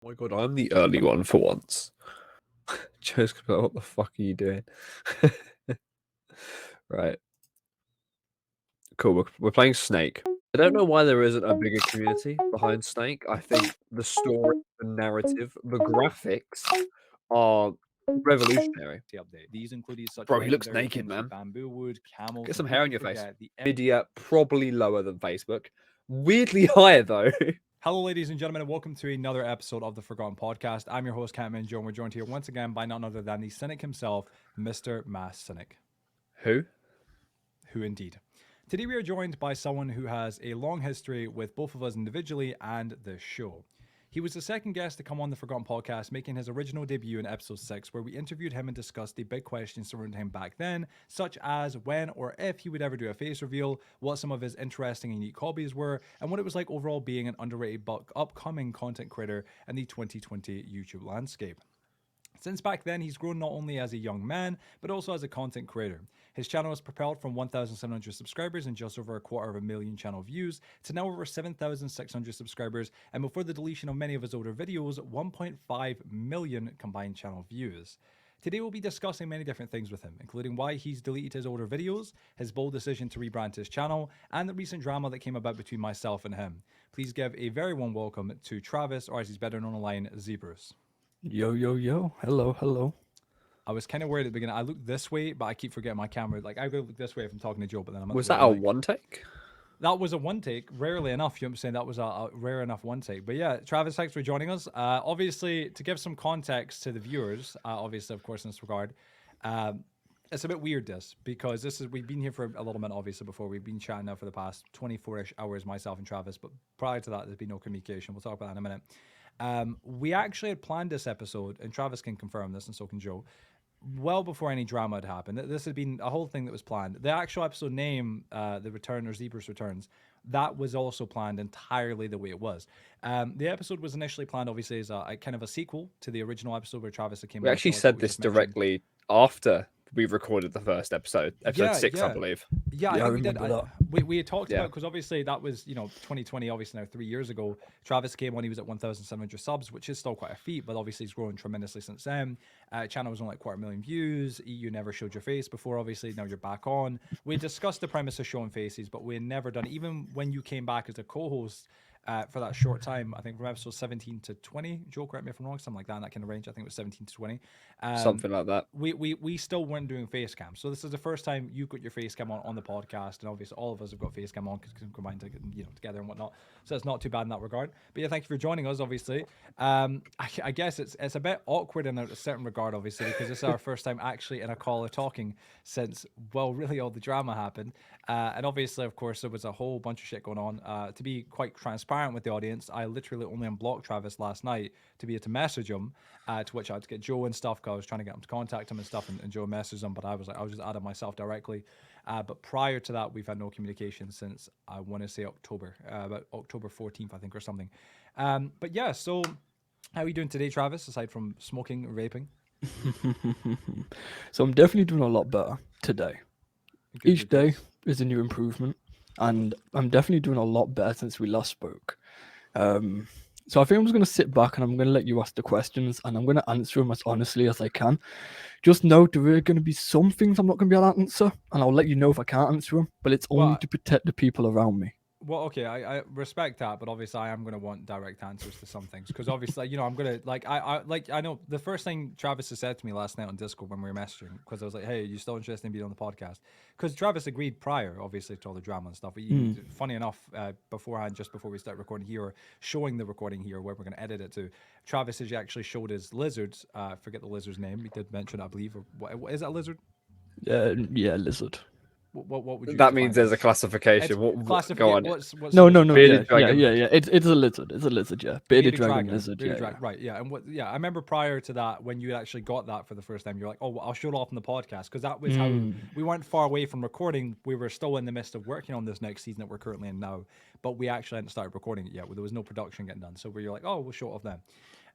Oh my god, I'm the early one for once. Joe's gonna be like, what the fuck are you doing? Right. Cool, we're playing Snake. I don't know why there isn't a bigger community behind Snake. I think the story, the narrative, the graphics are revolutionary. The update. These included such Bro, he looks legendary naked, things as man. bamboo wood, camels, Get some and hair who on could your face. forget the Media probably lower than Facebook. Weirdly higher though. Hello, ladies and gentlemen, and welcome to another episode of the Forgotten Podcast. I'm your host, Cat Joe, and we're joined here once again by none other than the cynic himself, Mr. Mass Cynic. Who? Who indeed. Today we are joined by someone who has a long history with both of us individually and the show. He was the second guest to come on the Forgotten Podcast, making his original debut in episode 6, where we interviewed him and discussed the big questions surrounding him back then, such as when or if he would ever do a face reveal, what some of his interesting and unique hobbies were, and what it was like overall being an underrated but upcoming content creator in the 2020 YouTube landscape. Since back then, he's grown not only as a young man, but also as a content creator. His channel has propelled from 1,700 subscribers and just over 250,000 channel views to now over 7,600 subscribers, and before the deletion of many of his older videos, 1.5 million combined channel views. Today we'll be discussing many different things with him, including why he's deleted his older videos, his bold decision to rebrand his channel, and the recent drama that came about between myself and him. Please give a very warm welcome to Travis, or as he's better known online, Zeabruse. Yo, yo, yo. Hello, hello. I was kind of worried at the beginning. I look this way, but I keep forgetting my camera. Like, I go look this way if I'm talking to Joe, but then I'm at Was the that a right mic. one take? That was a one take. Rarely enough, you know what I'm saying? That was a rare enough one take. But yeah, Travis, thanks for joining us. Obviously, to give some context to the viewers, obviously, of course, in this regard, it's a bit weird, this, because we've been here for a little minute, obviously, before. We've been chatting now for the past 24-ish hours, myself and Travis, but prior to that, there's been no communication. We'll talk about that in a minute. We actually had planned this episode, and Travis can confirm this, and so can Joe, well before any drama had happened. This had been a whole thing that was planned. The actual episode name, The Return or Zeabruse Returns, that was also planned entirely the way it was. The episode was initially planned, obviously, as a kind of a sequel to the original episode where Travis came We on. actually So like said we this just mentioned. directly after we recorded the first episode 6, I believe. Yeah, I Yeah, I think we did. remember We had talked Yeah. about, because obviously that was 2020, obviously now 3 years ago. Travis came on, he was at 1,700 subs, which is still quite a feat, but obviously he's grown tremendously since then. Channel was on like 250,000 views. You never showed your face before, obviously now you're back on. We discussed the premise of showing faces, but we had never done it. Even when you came back as a co-host for that short time, I think from episode 17 to 20, Joe, correct me if I'm wrong, something like that in that kind of range. I think it was 17 to 20. Something like that. We still weren't doing face cam, so this is the first time you got your face cam on the podcast, and obviously all of us have got face cam on because combined together and whatnot, so it's not too bad in that regard. But yeah, thank you for joining us. Obviously, I guess it's a bit awkward in a certain regard, obviously, because this is our first time actually in a call or talking since, well, really all the drama happened, and obviously, of course, there was a whole bunch of shit going on. To be quite transparent with the audience, I literally only unblocked Travis last night to be able to message him, to which I had to get Joe and stuff, because I was trying to get him to contact him and stuff, and Joe messaged him, but I was just adding myself directly. But prior to that, we've had no communication since, I want to say October, about October 14th, I think, or something. But yeah, so how are you doing today, Travis, aside from smoking or vaping? So I'm definitely doing a lot better today. Each day is a new improvement, and I'm definitely doing a lot better since we last spoke. So I think I'm just going to sit back and I'm going to let you ask the questions, and I'm going to answer them as honestly as I can. Just know there are going to be some things I'm not going to be able to answer, and I'll let you know if I can't answer them, but it's only to protect the people around me. Well, okay, I respect that, but obviously I am going to want direct answers to some things, because obviously, I'm going to, I know the first thing Travis has said to me last night on Discord when we were messaging, because I was like, hey, are you still interested in being on the podcast? Because Travis agreed prior, obviously, to all the drama and stuff. But funny enough, beforehand, just before we start recording here, or showing the recording here, where we're going to edit it to, Travis has actually showed his lizards. Forget the lizard's name. He did mention, I believe, or what is that, lizard? Yeah, lizard. What would you? That means there's a classification. Go on. What's No. Bearded Yeah. dragon. It's a lizard. It's a lizard. Yeah, bearded dragon lizard. Bearded Yeah. dragon, right? Yeah, and I remember prior to that, when you actually got that for the first time, you're like, oh, well, I'll show it off in the podcast, because that was how we weren't far away from recording. We were still in the midst of working on this next season that we're currently in now, but we actually hadn't started recording it yet. There was no production getting done, so we were like, oh, we'll show it off then.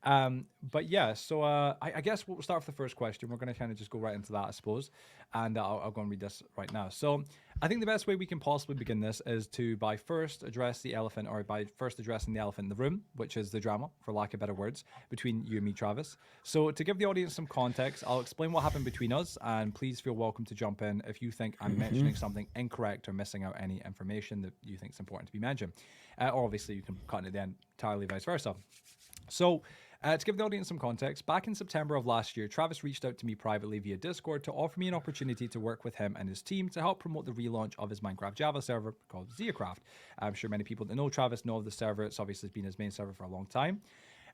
But yeah, so I guess we'll start with the first question. We're going to kind of just go right into that, I suppose. And I'll go and read this right now. So I think the best way we can possibly begin this is to by first address the elephant, or by first addressing the elephant in the room, which is the drama, for lack of better words, between you and me, Travis. So to give the audience some context, I'll explain what happened between us, and please feel welcome to jump in if you think I'm mentioning something incorrect or missing out any information that you think is important to be mentioned. Or obviously you can cut it at the end, entirely vice versa. So, to give the audience some context, back in September of last year, Travis reached out to me privately via Discord to offer me an opportunity to work with him and his team to help promote the relaunch of his Minecraft Java server called Zeabruse. I'm sure many people that know Travis know of the server. It's obviously been his main server for a long time.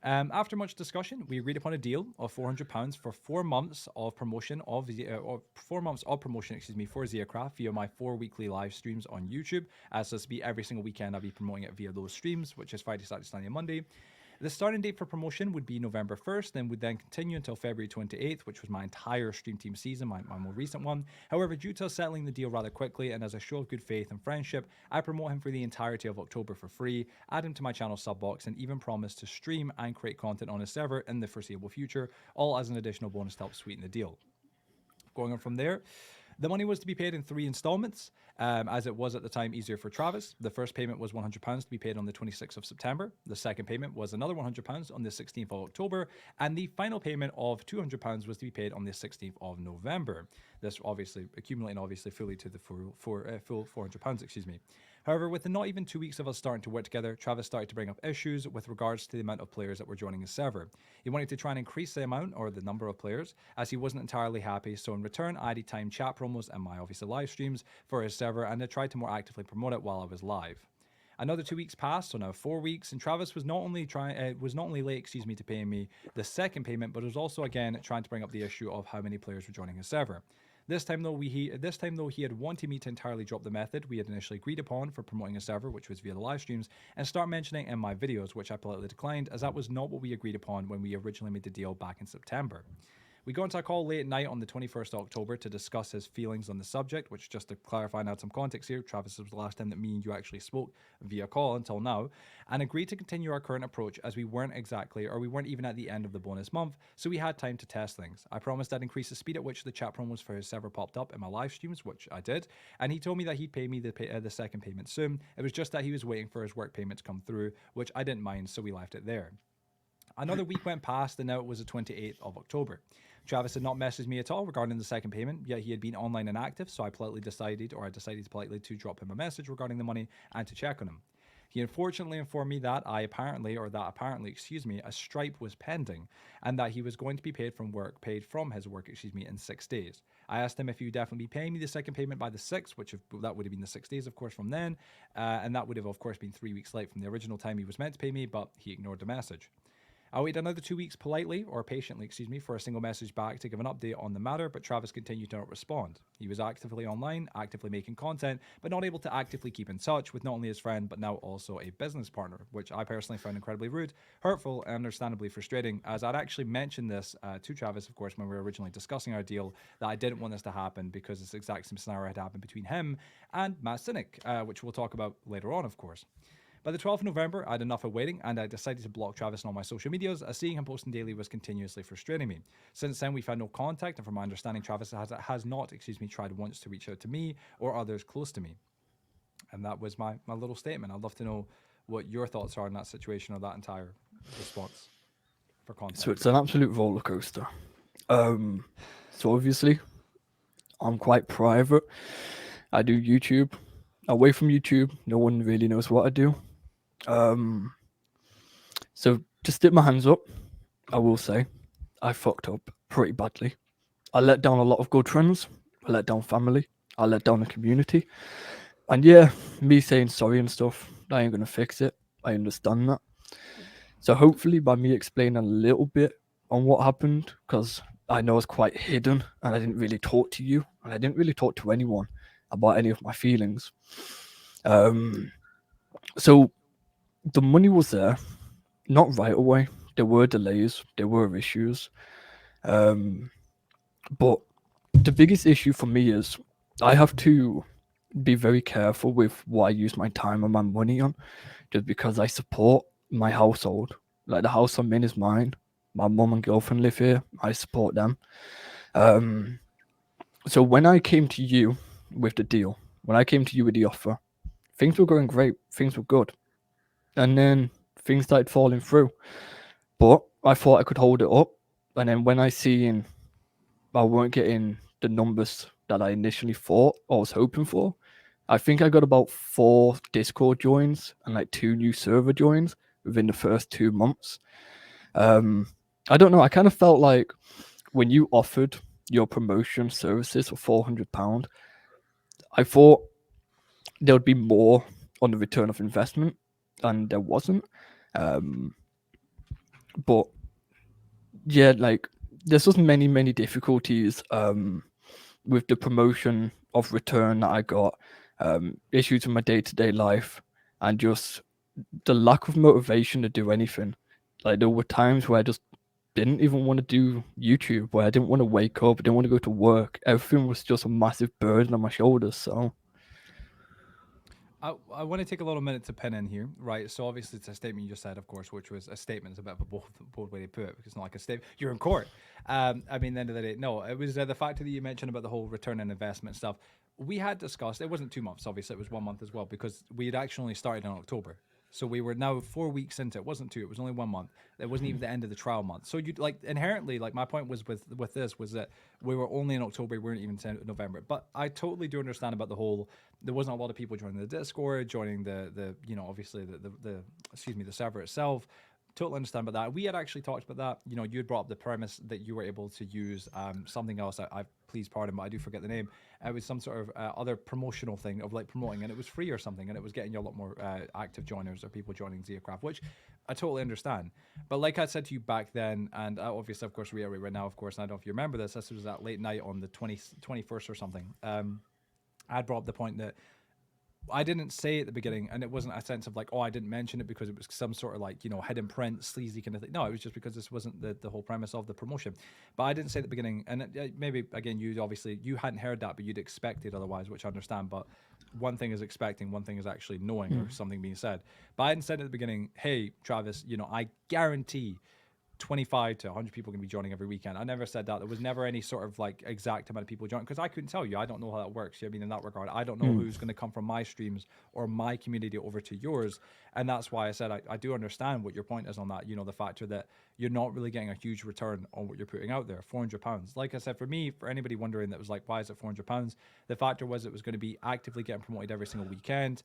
After much discussion, we agreed upon a deal of £400 for 4 months of promotion of or 4 months of promotion, for Zeacraft via my 4 weekly live streams on YouTube. So this will be every single weekend. I'll be promoting it via those streams, which is Friday, Saturday, Sunday, and Monday. The starting date for promotion would be November 1st, and would then continue until February 28th, which was my entire Stream Team season, my more recent one. However, due to us settling the deal rather quickly, and as a show of good faith and friendship, I promote him for the entirety of October for free, add him to my channel sub box, and even promise to stream and create content on his server in the foreseeable future, all as an additional bonus to help sweeten the deal. Going on from there, the money was to be paid in 3 installments, as it was at the time easier for Travis. The first payment was £100 to be paid on the 26th of September. The second payment was another £100 on the 16th of October. And the final payment of £200 was to be paid on the 16th of November. This obviously accumulating fully to the full £400, However, with the not even 2 weeks of us starting to work together, Travis started to bring up issues with regards to the amount of players that were joining his server. He wanted to try and increase the amount, or the number of players, as he wasn't entirely happy. So in return, I added time chat promos and my live streams for his server, and I tried to more actively promote it while I was live. Another 2 weeks passed, so now 4 weeks, and Travis was not only late, to paying me the second payment, but was also again trying to bring up the issue of how many players were joining his server. This time though, he had wanted me to entirely drop the method we had initially agreed upon for promoting a server, which was via the live streams, and start mentioning in my videos, which I politely declined, as that was not what we agreed upon when we originally made the deal back in September. We got into a call late at night on the 21st of October to discuss his feelings on the subject, which, just to clarify and add some context here, Travis, was the last time that me and you actually spoke via call until now, and agreed to continue our current approach, as we weren't even at the end of the bonus month, so we had time to test things. I promised I'd increase the speed at which the chat promos for his server popped up in my live streams, which I did, and he told me that he'd pay me the second payment soon. It was just that he was waiting for his work payment to come through, which I didn't mind, so we left it there. Another week went past, and now it was the 28th of October. Travis had not messaged me at all regarding the second payment, yet he had been online and active, so I decided politely to drop him a message regarding the money and to check on him. He unfortunately informed me that apparently, a stripe was pending, and that he was going to be paid from his work, in 6 days. I asked him if he would definitely be paying me the second payment by the 6th, that would have been the 6 days, of course, from then, and that would have, of course, been 3 weeks late from the original time he was meant to pay me, but he ignored the message. I waited another 2 weeks patiently, for a single message back to give an update on the matter, but Travis continued to not respond. He was actively online, actively making content, but not able to actively keep in touch with not only his friend, but now also a business partner, which I personally found incredibly rude, hurtful, and understandably frustrating, as I'd actually mentioned this to Travis, of course, when we were originally discussing our deal, that I didn't want this to happen because this exact same scenario had happened between him and Cat the Cynic, which we'll talk about later on, of course. By the 12th of November, I had enough of waiting, and I decided to block Travis on all my social medias, as seeing him posting daily was continuously frustrating me. Since then, we found no contact, and from my understanding, Travis has not tried once to reach out to me or others close to me. And that was my little statement. I'd love to know what your thoughts are on that situation or that entire response for context. So it's an absolute roller coaster. So obviously, I'm quite private. I do YouTube. Away from YouTube, no one really knows what I do. So to stick my hands up, I will say I fucked up pretty badly. I let down a lot of good friends. I let down family. I let down the community. And yeah, me saying sorry and stuff, I ain't gonna fix it. I understand that. So hopefully by me explaining a little bit on what happened, because I know it's quite hidden and I didn't really talk to you and I didn't really talk to anyone about any of my feelings. So the money was there, not right away. There were delays, there were issues. But the biggest issue for me is I have to be very careful with what I use my time and my money on, just because I support my household. Like the house I'm in is mine. My mum and girlfriend live here. I support them. Um, so when I came to you with the deal, when I came to you with the offer, things were going great. Things were good, and then things started falling through. But I thought I could hold it up, and then when I seen I weren't getting the numbers that I initially thought or was hoping for, I think I got about 4 Discord joins and like 2 new server joins within the first 2 months. Um, I don't know. I kind of felt like when you offered your promotion services for £400, I thought there would be more on the return of investment, and there wasn't. Um, but yeah, like there's just many difficulties with the promotion of return that I got, issues in my day-to-day life, and just the lack of motivation to do anything. Like there were times where I just didn't even want to do YouTube, where I didn't want to wake up, I didn't want to go to work. Everything was just a massive burden on my shoulders. So I want to take a little minute to pin in here, right? So obviously it's a statement you just said, of course, which was a statement. It's a bit of a bold way to put it, because it's not like a statement. You're in court. I mean, at the end of the day, no, it was the fact that you mentioned about the whole return on investment stuff. We had discussed, it wasn't 2 months, obviously, it was 1 month as well, because we had actually started in October. So we were now 4 weeks into it. Wasn't two, it was only 1 month. It wasn't even the end of the trial month. So you like inherently, like my point was with this was that we were only in October, we weren't even in November. But I totally do understand about the whole, there wasn't a lot of people joining the Discord, joining the obviously the excuse me, the server itself. Totally understand about that. We had actually talked about that. You had brought up the premise that you were able to use something else. I please pardon, but I do forget the name. It was some sort of other promotional thing of like promoting, and it was free or something, and it was getting you a lot more active joiners or people joining Zeacraft, which I totally understand. But like I said to you back then, and obviously, of course, reiterate right now, of course, and I don't know if you remember this. This was that late night on the 21st or something. I brought up the point that I didn't say at the beginning, and it wasn't a sense of like, oh, I didn't mention it because it was some sort of like, hidden print, sleazy kind of thing. No, it was just because this wasn't the whole premise of the promotion. But I didn't say at the beginning, and maybe, again, you hadn't heard that, but you'd expect it otherwise, which I understand. But one thing is expecting, one thing is actually knowing or something being said. But I hadn't said at the beginning, hey, Travis, I guarantee 25 to 100 people going to be joining every weekend. I never said that. There was never any sort of like exact amount of people joining because I couldn't tell you. I don't know how that works. I mean, in that regard, I don't know who's going to come from my streams or my community over to yours. And that's why I said I do understand what your point is on that. The factor that you're not really getting a huge return on what you're putting out there. £400. Like I said, for me, for anybody wondering that was like, why is it £400? The factor was it was going to be actively getting promoted every single weekend,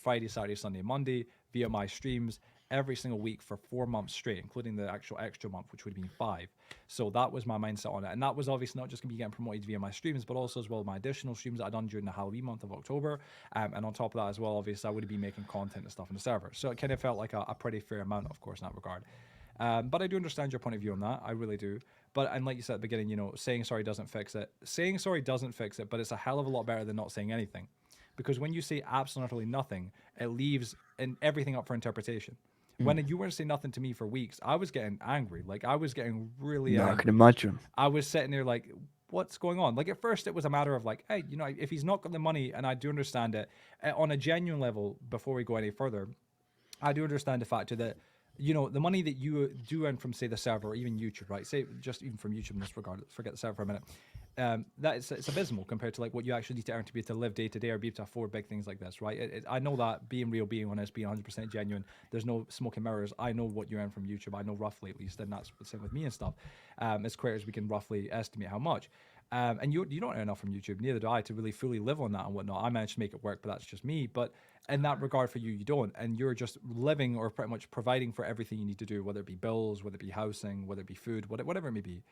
Friday, Saturday, Sunday, Monday via my streams every single week for 4 months straight, including the actual extra month, which would have been 5. So that was my mindset on it. And that was obviously not just going to be getting promoted via my streams, but also as well my additional streams that I'd done during the Halloween month of October. And on top of that as well, obviously, I would have been making content and stuff in the server. So it kind of felt like a pretty fair amount, of course, in that regard. But I do understand your point of view on that. I really do. And like you said at the beginning, saying sorry doesn't fix it. Saying sorry doesn't fix it, but it's a hell of a lot better than not saying anything. Because when you say absolutely nothing, it leaves everything up for interpretation. When you weren't saying nothing to me for weeks, I was getting angry. Like, I was getting really yeah, angry. I can imagine. I was sitting there like, what's going on? Like, at first, it was a matter of like, hey, if he's not got the money, and I do understand it, on a genuine level, before we go any further, I do understand the factor that, the money that you do earn from, say, the server or even YouTube, right? Say, just even from YouTube in this regard, forget the server for a minute. It's abysmal compared to like what you actually need to earn to be able to live day to day or be able to afford big things like this, right? I know that being real, being honest, being 100% genuine, there's no smoke and mirrors. I know what you earn from YouTube. I know roughly, at least, and that's the same with me and stuff. As creators, we can roughly estimate how much. And you don't earn enough from YouTube, neither do I, to really fully live on that and whatnot. I managed to make it work, but that's just me. But in that regard, for you, you don't, and you're just living or pretty much providing for everything you need to do, whether it be bills, whether it be housing, whether it be food, whatever it may be,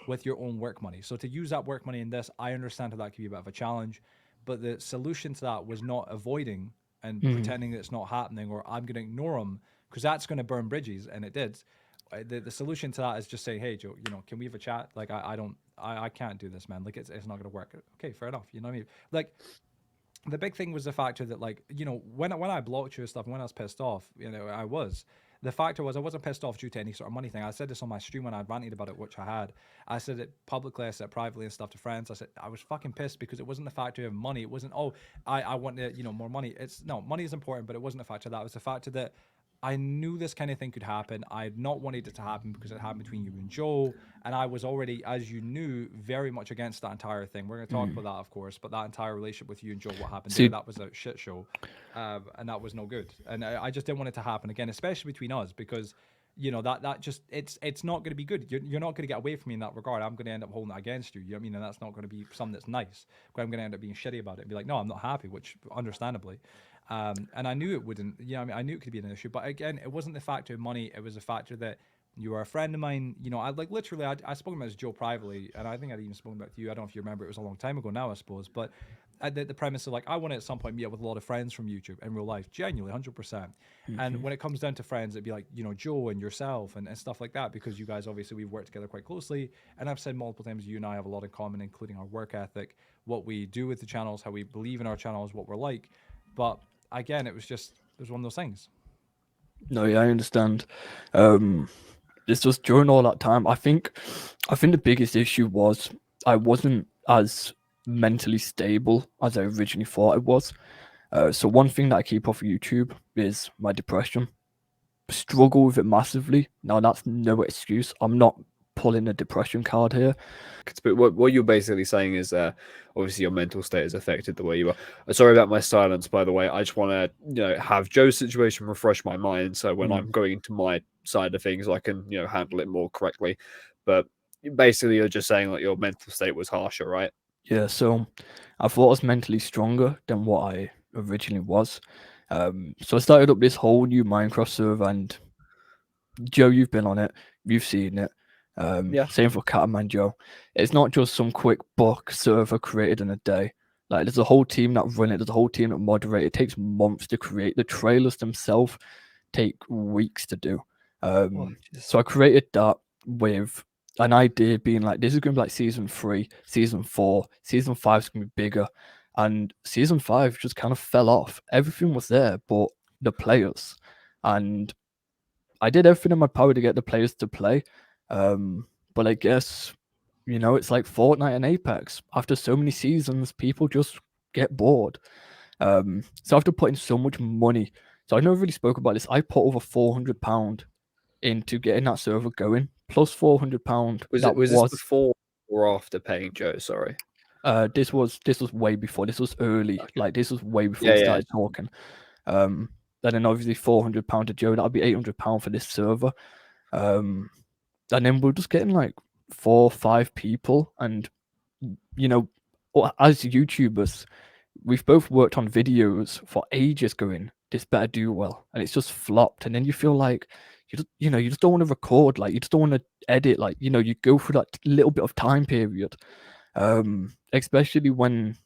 with your own work money. So to use that work money in this, I understand how that could be a bit of a challenge, but the solution to that was not avoiding and pretending that it's not happening or I'm going to ignore them because that's going to burn bridges, and it did. The solution to that is just saying, hey, Joe, can we have a chat? Like, I can't do this, man. Like, it's not going to work. Okay, fair enough. You know what I mean? Like, the big thing was the factor that, like, when I blocked you and stuff, and when I was pissed off, the factor was I wasn't pissed off due to any sort of money thing. I said this on my stream when I ranted about it, which I had. I said it publicly, I said it privately and stuff to friends. I said I was fucking pissed because it wasn't the factor of money. It wasn't, I want more money. It's no, money is important, but it wasn't a factor of that. It was the factor that I knew this kind of thing could happen. I had not wanted it to happen because it happened between you and Joe, and I was already, as you knew, very much against that entire thing. We're going to talk about that, of course, but that entire relationship with you and Joe, what happened there, See, that was a shit show, and that was no good. And I just didn't want it to happen again, especially between us, because that just it's not going to be good. You're not going to get away from me in that regard. I'm going to end up holding it against you. You know what I mean? And that's not going to be something that's nice. I'm going to end up being shitty about it and be like, no, I'm not happy, which understandably. And I knew it wouldn't. I mean, I knew it could be an issue. But again, it wasn't the factor of money. It was the factor that you were a friend of mine. I like literally. I spoke about this Joe privately, and I think I'd even spoken about to you. I don't know if you remember. It was a long time ago now, I suppose. But the premise of like, I want to at some point meet up with a lot of friends from YouTube in real life, genuinely, 100%. And when it comes down to friends, it'd be like, Joe and yourself and stuff like that, because you guys obviously we've worked together quite closely. And I've said multiple times, you and I have a lot in common, including our work ethic, what we do with the channels, how we believe in our channels, what we're like. But again, it was one of those things. no, yeah, I understand. It's just during all that time, I think the biggest issue was I wasn't as mentally stable as I originally thought I was. So one thing that I keep off of YouTube is my depression. Struggle with it massively. Now that's no excuse. I'm not pulling a depression card here. But what you're basically saying is, obviously your mental state is affected the way you are. Sorry about my silence, by the way. I just want to, have Joe's situation refresh my mind, so when I'm going into my side of things, I can, handle it more correctly. But basically, you're just saying that your mental state was harsher, right? Yeah, so I thought I was mentally stronger than what I originally was. So I started up this whole new Minecraft server, and Joe, you've been on it, you've seen it. Yeah. Same for Catman Joe. It's not just some quick book server created in a day. Like there's a whole team that run it. There's a whole team that moderate. It takes months to create. The trailers themselves take weeks to do. Oh, Jesus. So I created that with an idea being like, this is going to be like season 3, season 4, season 5 is going to be bigger. And season 5 just kind of fell off. Everything was there, but the players. And I did everything in my power to get the players to play. But I guess, it's like Fortnite and Apex. After so many seasons, people just get bored. So after putting so much money, so I never really spoke about this. I put over £400 into getting that server going, plus £400. Was this before or after paying Joe? Sorry. This was way before. This was early. Okay. Like this was way before we started talking. Then obviously £400 to Joe. That'll be £800 for this server. And then we're just getting like 4 or 5 people, and as YouTubers, we've both worked on videos for ages going, this better do well, and it's just flopped. And then you feel like you just don't want to record, like you just don't want to edit, like you go through that little bit of time period, especially when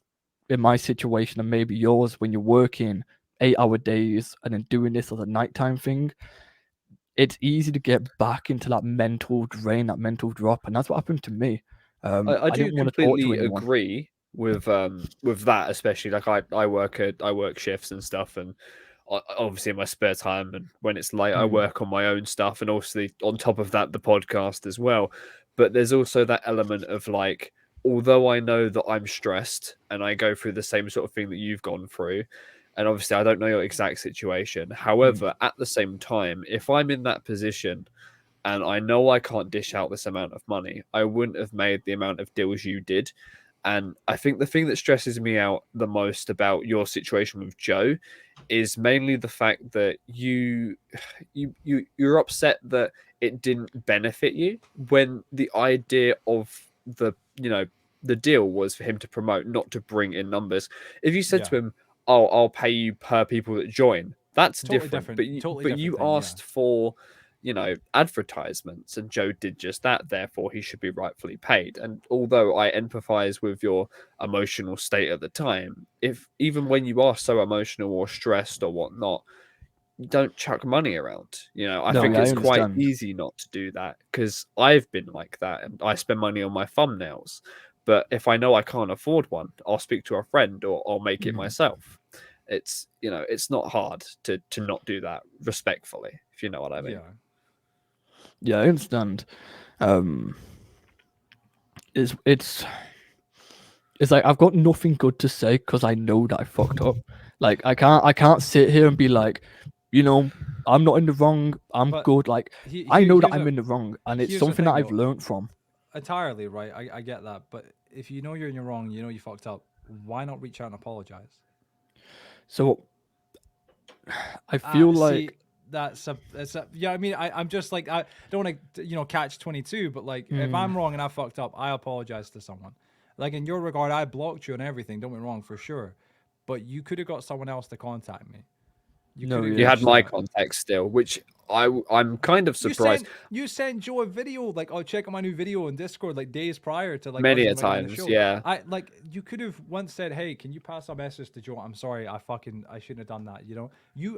in my situation and maybe yours, when you're working 8-hour days and then doing this as a nighttime thing, it's easy to get back into that mental drain, that mental drop, and that's what happened to me. I I do didn't want to talk to completely anyone. agree with that, especially like I work shifts and stuff, and obviously in my spare time and when it's late I work on my own stuff, and obviously on top of that the podcast as well. But there's also that element of like, although I know that I'm stressed and I go through the same sort of thing that you've gone through, and obviously I don't know your exact situation, however, at the same time, if I'm in that position and I know I can't dish out this amount of money, I wouldn't have made the amount of deals you did. And I think the thing that stresses me out the most about your situation with Joe is mainly the fact that you're upset that it didn't benefit you, when the idea of the the deal was for him to promote, not to bring in numbers. If you said Yeah. to him, "Oh, I'll pay you per people that join," that's Totally different. different. Totally But different you thing. Yeah. asked for advertisements, and Joe did just that, therefore he should be rightfully paid. And although I empathize with your emotional state at the time, if even when you are so emotional or stressed or whatnot, you don't chuck money around. I No, think yeah, I it's quite understand. easy not to do that, because I've been like that and I spend money on my thumbnails. But if I know I can't afford one, I'll speak to a friend, or I'll make it myself. It's not hard to not do that respectfully, if you know what I mean. Yeah. Yeah, I understand. Um, it's like I've got nothing good to say because I know that I fucked up. Like I can't sit here and be like, you know, I'm not in the wrong. I'm But good. Like, I know that here's I'm in the wrong, and it's here's the something that thing, I've though. learned from. Entirely, right? I get that. But if you know you're in the wrong, you know you fucked up, why not reach out and apologize? So I feel See, like, yeah. I mean, I'm just like, I don't want to, catch 22, but like, if I'm wrong and I fucked up, I apologize to someone. Like in your regard, I blocked you and everything. Don't get me wrong, for sure. But you could have got someone else to contact me. You no, could have You yeah, had reached my out. context still, which I'm kind of You surprised. sent Joe a video like, oh, check out my new video on Discord like days prior to like us Many a inviting on the times, show. yeah. I like you could have once said, hey, can you pass a message to Joe? I'm sorry, I shouldn't have done that.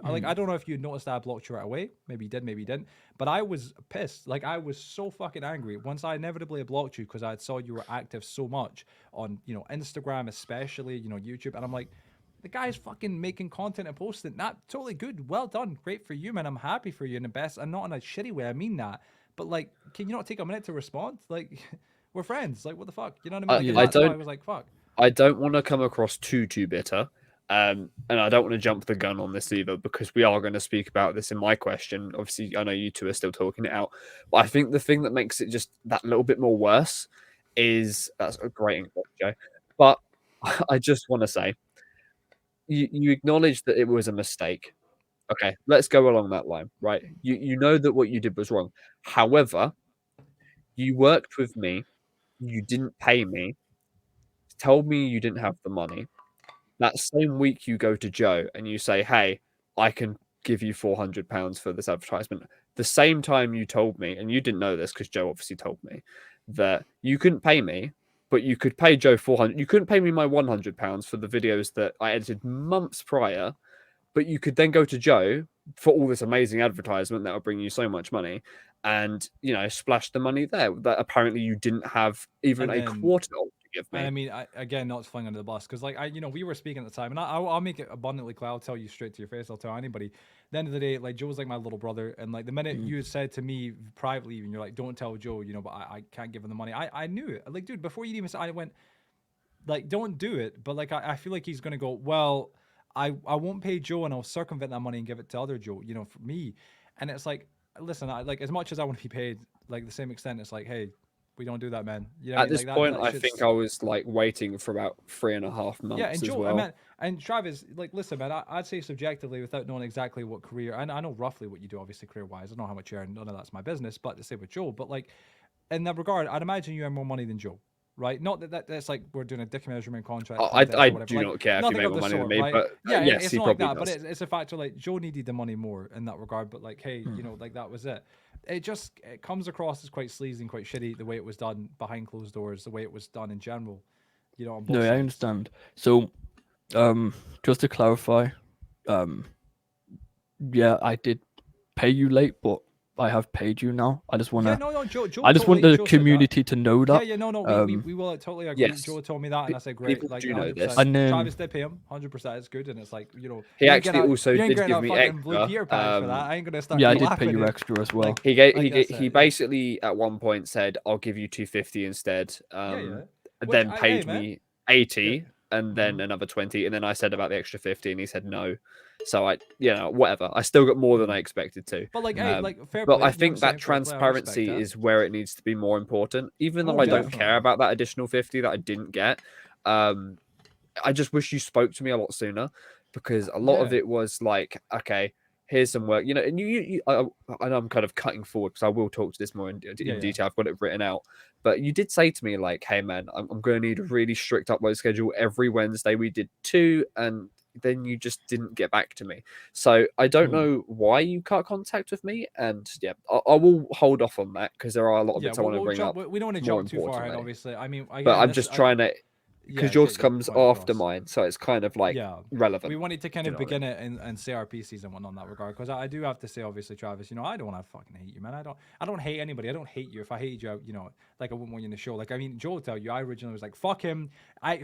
Like I don't know if you noticed that I blocked you right away. Maybe you did, maybe you didn't. But I was pissed. Like I was so fucking angry once I inevitably blocked you because I saw you were active so much on Instagram, especially YouTube, and I'm like, the guy's fucking making content and posting that. Totally good. Well done. Great for you, man. I'm happy for you in the best, and not in a shitty way. I mean that. But like, can you not take a minute to respond? Like, we're friends. Like, what the fuck? You know what I mean? Like, and I that's why I don't was like, fuck. I don't want to come across too bitter. And I don't want to jump the gun on this either because we are going to speak about this in my question. Obviously, I know you two are still talking it out, but I think the thing that makes it just that little bit more worse is that's a great English, Joe. But I just want to say you acknowledge that it was a mistake. Okay, let's go along that line, right? You know that what you did was wrong. However, you worked with me, you didn't pay me, told me you didn't have the money. That same week you go to Joe and you say, "Hey, I can give you £400 for this advertisement." The same time you told me, and you didn't know this because Joe obviously told me, that you couldn't pay me, but you could pay Joe 400. You couldn't pay me my £100 for the videos that I edited months prior, but you could then go to Joe for all this amazing advertisement that will bring you so much money and, splash the money there that apparently you didn't have even And a then quarter of to give And I me. mean, again, not to fling under the bus, because like we were speaking at the time, and I'll make it abundantly clear. I'll tell you straight to your face. I'll tell anybody. At the end of the day, like Joe's like my little brother, and like the minute you had said to me privately, even you're like, "Don't tell Joe," but I can't give him the money. I knew it. Like, dude, before you even said, I went like, "Don't do it." But like, I feel like he's gonna go, "Well, I won't pay Joe, and I'll circumvent that money and give it to other Joe," for me. And it's like, listen, I like as much as I want to be paid, like the same extent, it's like, hey, we don't do that, man. You know what I At mean? this Like that point, that I shit's think I was like waiting for about 3.5 yeah, and months as Joe, I well. mean, and Travis, like, listen, man, I'd say subjectively, without knowing exactly what career, and I know roughly what you do, obviously, career wise. I don't know how much you earn, none of that's my business, but to say with Joe, but like, in that regard, I'd imagine you earn more money than Joe, right? Not that's like we're doing a dick measurement contract context I or whatever, do like, not care if you nothing make of more the money than sort, me, right? but Yeah, yes, it's he not like probably that, but does. it's a factor like Joe needed the money more in that regard, but like, hey, like that was it. It comes across as quite sleazy and quite shitty the way it was done behind closed doors, the way it was done in general, on both no, I sides. understand. So, just to clarify, um, yeah, I did pay you late, but I have paid you now. Yeah, no, Joe, I just want the Joe said that. community to know Yeah, that. yeah, no, we will totally agree. Yes, Joe told me that, and I said, great, people like do know 100%. this. And then, Travis did pay him 100%. It's good, and it's like He actually also you ain't did getting give a me fucking blue extra. Peter patch for that. I ain't gonna start yeah, I did pay clapping you it. extra as well. Like, He yeah. basically at one point said, "I'll give you 250 instead." Yeah. And Which, then hey paid man, me yeah. 80 and then another 20, and then I said about the extra 50 and he said no. So whatever, I still got more than I expected to. But like, hey, like fair But play. I You know what I'm think that saying? Fair play. I respect transparency that. is where it needs to be more important, even though Oh, I don't care definitely. about that additional 50 that I didn't get. I just wish you spoke to me a lot sooner, because a lot of Yeah. it was like, okay, here's some work, and I know I'm kind of cutting forward because I will talk to this more in Yeah. detail. I've got it written out, but you did say to me like, "Hey man, I'm going to need a really strict upload schedule every Wednesday." We did 2, and then you just didn't get back to me. So I don't know why you cut contact with me, and yeah, I will hold off on that because there are a lot of Yeah, bits I want to we'll bring jump. up We don't want to more jump too far ahead, importantly. obviously. I mean, But again, I'm this, just trying to, yeah, because yours get your comes point after across. mine, so it's kind of like Yeah, we relevant. wanted to kind Do of you know what I begin mean? it and CRP season one on that regard, because I do have to say, obviously, Travis, I don't want to fucking hate you, man. I don't hate anybody. I don't hate you. If I hated you, like I wouldn't want you in the show. Like, I mean, Joe will tell you, I originally was like, fuck him.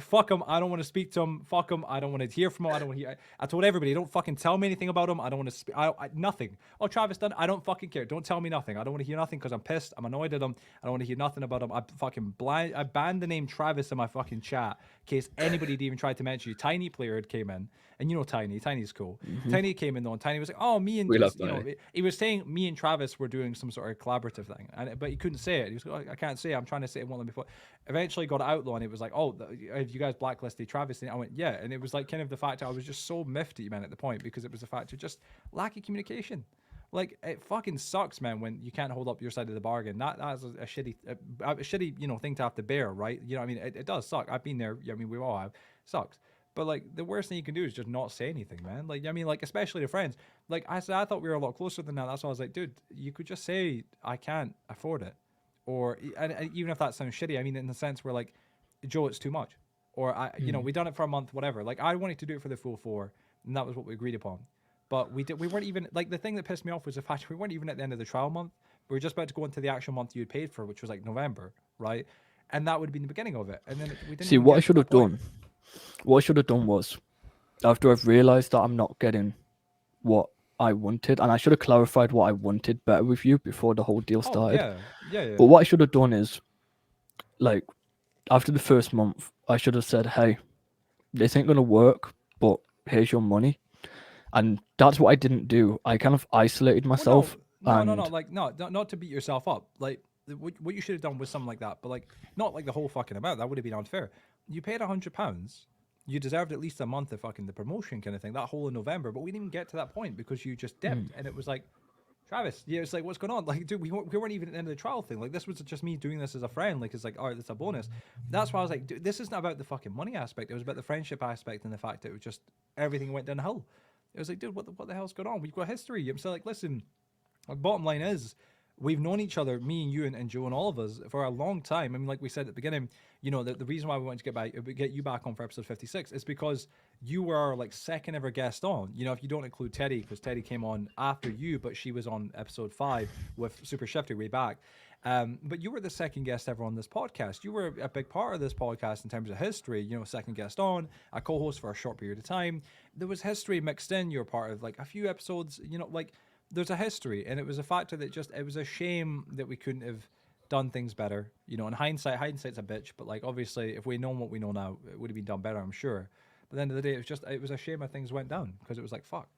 Fuck him. I don't want to speak to him. Fuck him. I don't want to hear from him. I don't want to hear. I told everybody, don't fucking tell me anything about him. I don't want to speak. Nothing. Oh, Travis done. I don't fucking care. Don't tell me nothing. I don't want to hear nothing because I'm pissed. I'm annoyed at him. I don't want to hear nothing about him. I fucking I banned the name Travis in my fucking chat. chat in case anybody had even tried to mention you. Tiny Player had came in, and you know Tiny's cool. Tiny came in though, and Tiny was like, "Oh, me and We love you know," Tiny. he was saying me and Travis were doing some sort of collaborative thing, but he couldn't say it. He was like, "I can't say it. I'm trying to say it one before." Eventually got it out though, and it was like, "Oh, have you guys blacklisted Travis?" And I went, "Yeah," and it was like kind of the fact that I was just so miffed at you, man, at the point, because it was the fact of just lack of communication. Like, it fucking sucks, man, when you can't hold up your side of the bargain. That's a shitty, you know, thing to have to bear, right? You know what I mean? It does suck. I've been there. I mean, we all have. It sucks. But, like, the worst thing you can do is just not say anything, man. Like, I mean, like, especially to friends. Like, I said, I thought we were a lot closer than that. That's why I was like, dude, you could just say, I can't afford it. Or, and even if that sounds shitty, I mean, in the sense where, like, Joe, it's too much. Or, you know, we done it for a month, whatever. Like, I wanted to do it for the full 4, and that was what we agreed upon. But we weren't even, like, the thing that pissed me off was the fact we weren't even at the end of the trial month. We were just about to go into the actual month you had paid for, which was like November, right? And that would have been the beginning of it. And then we didn't See, even what I get to should that have point. done, was, after I've realised that I'm not getting what I wanted, and I should have clarified what I wanted better with you before the whole deal Oh, started. yeah. But what I should have done is, like, after the first month, I should have said, "Hey, this ain't gonna work, but here's your money." And that's what I didn't do. I kind of isolated Well, myself, no, and like, not to beat yourself up. Like, what you should have done was something like that, but like, not like the whole fucking amount. That would have been unfair. You paid £100. You deserved at least a month of fucking the promotion kind of thing, that whole of November. But we didn't even get to that point because you just dipped, and it was like, Travis, yeah, it's like, what's going on? Like, dude, we weren't even at the end of the trial thing. Like, this was just me doing this as a friend. Like, it's like, all right, that's a bonus. That's why I was like, dude, this isn't about the fucking money aspect. It was about the friendship aspect and the fact that it was just everything went downhill. It was like, dude, what the hell's going on? We've got history. I'm still like, listen, our bottom line is we've known each other, me and you and Joe and all of us, for a long time. I mean, like we said at the beginning, you know, the reason why we wanted to get you back on for episode 56 is because you were our like second ever guest on. You know, if you don't include Teddy, because Teddy came on after you, but she was on episode 5 with Super Shifty way back. But you were the second guest ever on this podcast. You were a big part of this podcast in terms of history. You know, second guest on, a co-host for a short period of time. There was history mixed in. You're part of like a few episodes. You know, like there's a history, and it was a factor that just it was a shame that we couldn't have done things better. You know, in hindsight's a bitch. But like obviously, if we'd known what we know now, it would have been done better, I'm sure. But at the end of the day, it was a shame how things went down because it was like fuck.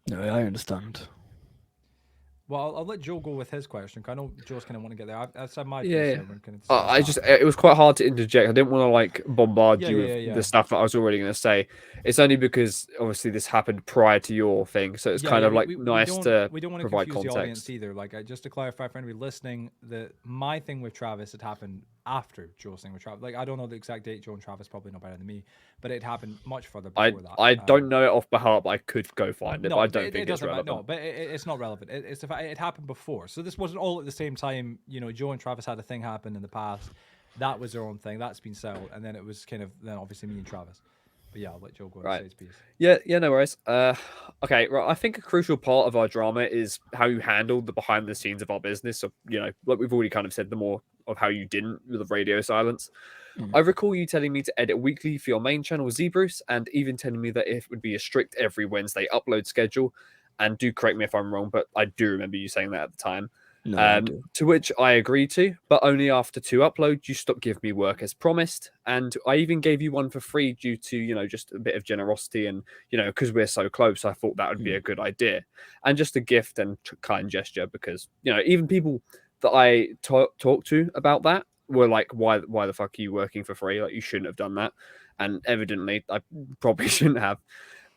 no, I understand. Well, I'll let Joe go with his question. Cause I know Joe's kind of want to get there. I said my piece. Yeah. So we're going to discuss I that. just it was quite hard to interject. I didn't want to like bombard you with Yeah. the stuff that I was already going to say. It's only because obviously this happened prior to your thing, so it's kind of like nice to we don't want to provide confuse context. the audience either. Like, just to clarify for anybody listening, that my thing with Travis had happened after Joe's thing with Travis. Like, I don't know the exact date. Joe and Travis probably know better than me, but it happened much further before that. I don't know it off by heart, but I could go find it. No, but I don't it think it's doesn't matter. relevant. No, but it's not relevant. It's the fact it happened before. So this wasn't all at the same time. You know, Joe and Travis had a thing happen in the past. That was their own thing. That's been settled, and then it was kind of then obviously me and Travis. But yeah, I'll let Joe go and say his piece. Yeah, no worries. Okay, right. I think a crucial part of our drama is how you handled the behind the scenes of our business. So, you know, like we've already kind of said, the more of how you didn't with the radio silence. I recall you telling me to edit weekly for your main channel, Zeabruse, and even telling me that it would be a strict every Wednesday upload schedule. And do correct me if I'm wrong, but I do remember you saying that at the time. No, I do. To which I agreed to, but only after 2 uploads, you stopped giving me work as promised. And I even gave you one for free due to, you know, just a bit of generosity and, you know, because we're so close, I thought that would be a good idea. And just a gift and kind gesture because, you know, even people that I talked to about that were like, why the fuck are you working for free? Like, you shouldn't have done that. And evidently, I probably shouldn't have.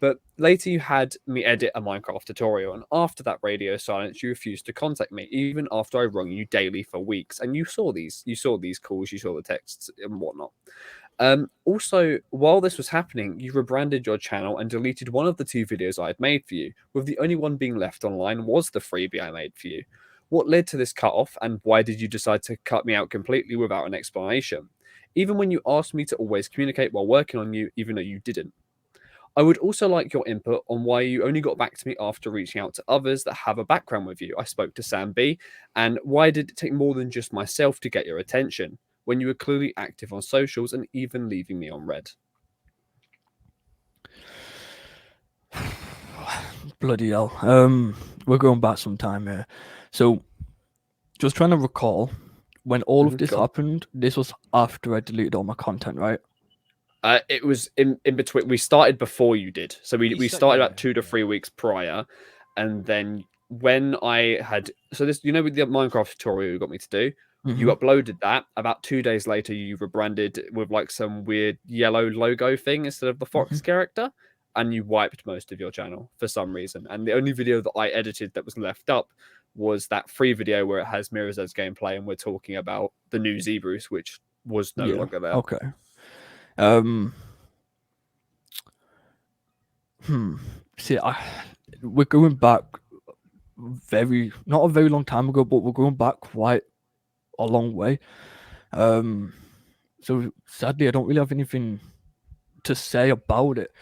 But later you had me edit a Minecraft tutorial, and after that radio silence, you refused to contact me, even after I rung you daily for weeks. And you saw these calls, you saw the texts and whatnot. Also, while this was happening, you rebranded your channel and deleted one of the 2 videos I had made for you, with the only one being left online was the freebie I made for you. What led to this cut-off, and why did you decide to cut me out completely without an explanation? Even when you asked me to always communicate while working on you, even though you didn't. I would also like your input on why you only got back to me after reaching out to others that have a background with you. I spoke to Sam B, and why did it take more than just myself to get your attention when you were clearly active on socials and even leaving me on red? Bloody hell. We're going back some time here. So, just trying to recall when all of this Go on. happened, this was after I deleted all my content, right? It was in between. We started before you did, so we started about 2 to 3 weeks prior, and then when I had this, with the Minecraft tutorial you got me to do, you uploaded that. About 2 days later, you rebranded with like some weird yellow logo thing instead of the fox character, and you wiped most of your channel for some reason. And the only video that I edited that was left up was that free video where it has Mirror's Edge gameplay, and we're talking about the new Zeabruse, which was no longer there. Okay. See, we're going back not a very long time ago, but we're going back quite a long way. So sadly, I don't really have anything to say about it,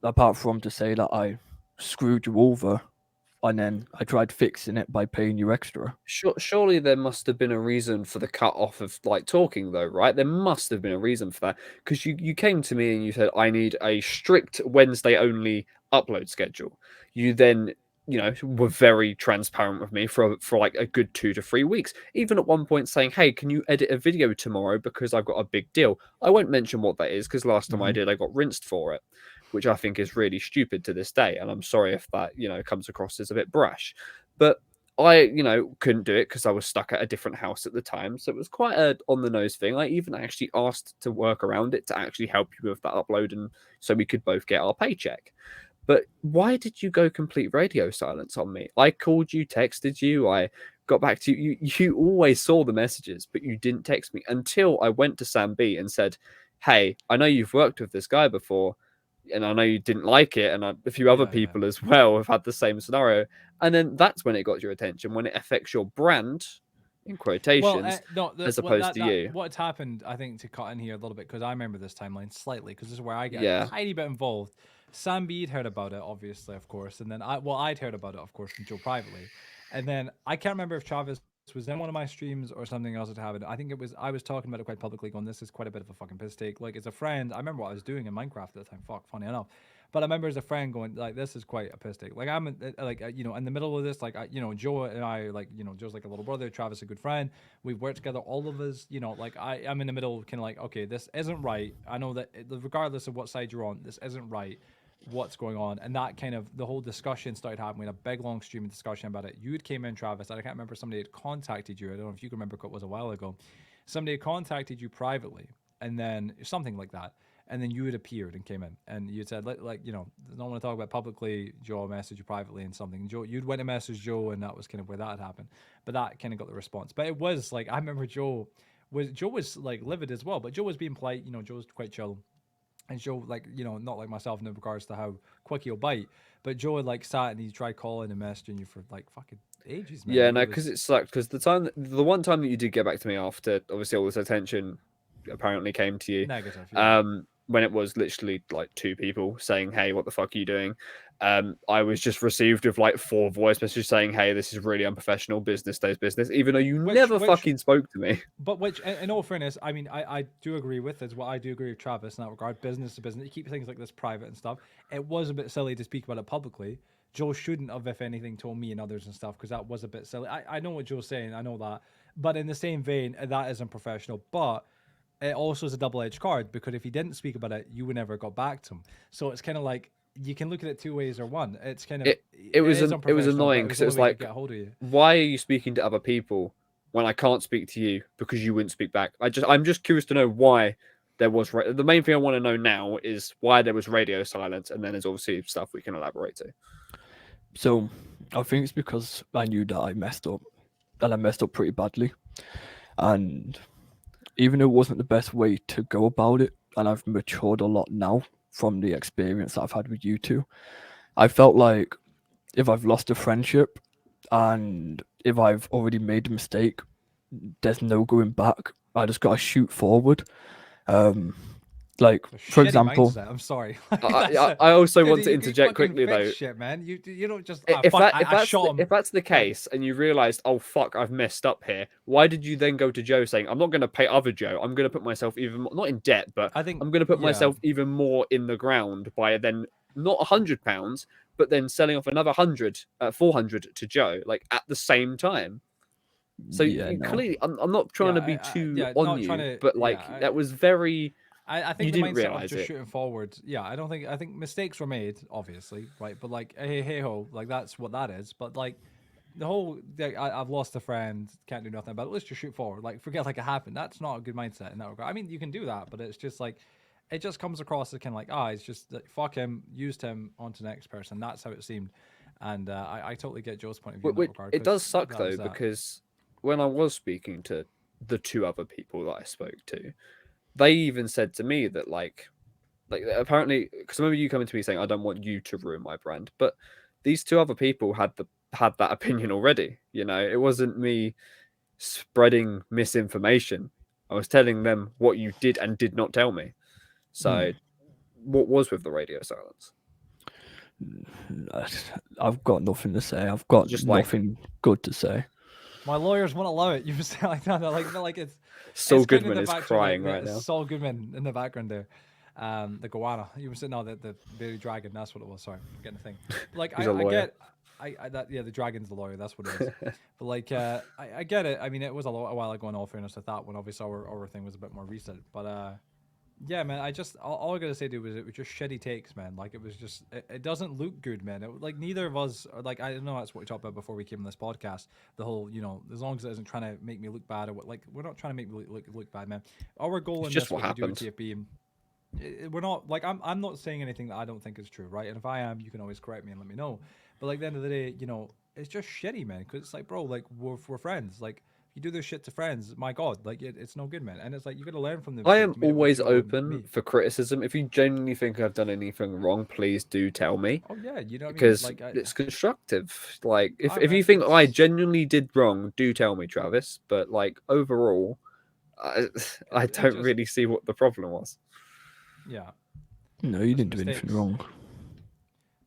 apart from to say that I screwed you over, and then I tried fixing it by paying you extra. Surely there must have been a reason for the cut off of like talking, though, right? There must have been a reason for that, because you came to me and you said I need a strict Wednesday only upload schedule. You then were very transparent with me for like a good 2 to 3 weeks, even at one point saying, hey, can you edit a video tomorrow because I've got a big deal. I won't mention what that is because last time I did I got rinsed for it, which I think is really stupid to this day, and I'm sorry if that comes across as a bit brash. But I couldn't do it because I was stuck at a different house at the time, so it was quite a on the nose thing. I even actually asked to work around it to actually help you with that upload, and so we could both get our paycheck. But why did you go complete radio silence on me? I called you, texted you, I got back to you. You always saw the messages, but you didn't text me until I went to Sam B and said, hey, I know you've worked with this guy before, and I know you didn't like it, and a few other people as well have had the same scenario. And then that's when it got your attention, when it affects your brand, in quotations, as opposed to you. What's happened, I think, to cut in here a little bit, because I remember this timeline slightly, because this is where I get a tiny bit involved. Sam Bede heard about it, obviously, of course, and then I'd heard about it, of course, from Joe privately, and then I can't remember if Travis was in one of my streams or something else had happened. I think it was I was talking about it quite publicly, going, "This is quite a bit of a fucking piss take." Like, as a friend, I remember what I was doing in Minecraft at the time. Funny enough. But I remember as a friend going, like, this is quite a piss take. Like, I'm in the middle of this, like, Joe and I, like, Joe's like a little brother, Travis a good friend. We've worked together, all of us, like, I'm in the middle, kind of like, okay, this isn't right. I know that regardless of what side you're on, this isn't right. What's going on? And that kind of, the whole discussion started happening. We had a big long streaming discussion about it. You had came in, Travis, and I can't remember, somebody had contacted you. I don't know if you can remember, it was a while ago. Somebody had contacted you privately, and then something like that. And then you had appeared and came in, and you said, like, don't want to talk about publicly. Joe messaged you privately and something. Joe, you'd went to message Joe, and that was kind of where that had happened. But that kind of got the response. But it was like, I remember Joe was like livid as well, but Joe was being polite. Joe was quite chill. And Joe, like, not like myself in regards to how quick he'll bite, but Joe had like sat and he tried calling and messaging you for like fucking ages, man. Yeah, no, because it sucked. Because the one time that you did get back to me after, obviously, all this attention apparently came to you. Negative. Yeah. When it was literally like 2 people saying, hey, what the fuck are you doing? I was just received with like 4 voice messages saying, hey, this is really unprofessional, business stays business, even though you never fucking spoke to me. But which, in all fairness, I mean, I do agree with as well. I do agree with Travis in that regard. Business to business, you keep things like this private and stuff. It was a bit silly to speak about it publicly. Joe shouldn't have, if anything, told me and others and stuff, because that was a bit silly. I know what Joe's saying, I know that. But in the same vein, that is unprofessional. But it also is a double-edged card, because if he didn't speak about it, you would never got back to him. So it's kind of like, you can look at it 2 ways or one. It's kind of it was annoying, because it was like, get hold of you. Why are you speaking to other people when I can't speak to you because you wouldn't speak back? I'm just curious to know why there was the main thing I want to know now is why there was radio silence, and then there's obviously stuff we can elaborate to. So I think it's because I knew that I messed up, and I messed up pretty badly, and even though it wasn't the best way to go about it, and I've matured a lot now from the experience that I've had with you two, I felt like if I've lost a friendship and if I've already made a mistake, there's no going back. I just got to shoot forward. Like, for example, mindset. I'm sorry. I also want to interject quickly though. Shit, man. You don't just. If that's the case, and you realised, oh fuck, I've messed up here. Why did you then go to Joe saying, I'm not going to pay other Joe. I'm going to put myself even more, not in debt, but I'm going to put myself even more in the ground by then not £100, but then selling off another 400 to Joe, like at the same time. So Yeah, you no. clearly, I'm not trying to be too on not you, trying to, but like that was very. I think You the didn't mindset of realize just it. shooting forward. Yeah, I think mistakes were made, obviously, right? But like, hey ho, like that's what that is. But like, the whole, I've lost a friend, can't do nothing about it. Let's just shoot forward. Like, forget like it happened. That's not a good mindset in that regard. I mean, you can do that, but it's just like, it just comes across as kind of like, it's just like, fuck him, used him onto the next person. That's how it seemed. And I totally get Joe's point of view in that regard. It does 'Cause suck that though, was that. because when I was speaking to the two other people that I spoke to, they even said to me that like apparently, because I remember you coming to me saying I don't want you to ruin my brand, but these two other people had that opinion already. You know, it wasn't me spreading misinformation. I was telling them what you did and did not tell me. So, what was with the radio silence? I've got nothing to say. I've got Just like nothing good to say. My lawyers won't allow it. You say like that, like it's Saul kind of Goodman the is background, crying like, right now. Saul Goodman in the background there, the goanna. You were saying no, the baby dragon. That's what it was. Sorry, I'm getting the thing. Like He's a lawyer. I get, that the dragon's the lawyer. That's what it is. But like I get it. I mean, it was a while ago. In all fairness, I thought when obviously our thing was a bit more recent. But yeah, man. I just all I gotta say to was it was just shitty takes, man. Like it was just it doesn't look good, man. Like neither of us are like I don't know that's what we talked about before we came on this podcast. The whole as long as it isn't trying to make me look bad or what, like we're not trying to make me look bad, man. Our goal in just this what what we do happens. with TFB, we're not like I'm not saying anything that I don't think is true, right? And if I am, you can always correct me and let me know. But like at the end of the day, it's just shitty, man. Because it's like, bro, like we're friends, like. You do this shit to friends, my god, like it's no good, man. And it's like you got to learn from the I mistakes. am You made it with always Joe and open me. for criticism. If you genuinely think I've done anything wrong, please do tell me. Oh yeah, you know what I mean? Because Like, it's constructive. Like if you man, think I genuinely did wrong, do tell me, Travis. But like overall, I don't just, really see what the problem was. yeah, No, you just didn't do anything wrong.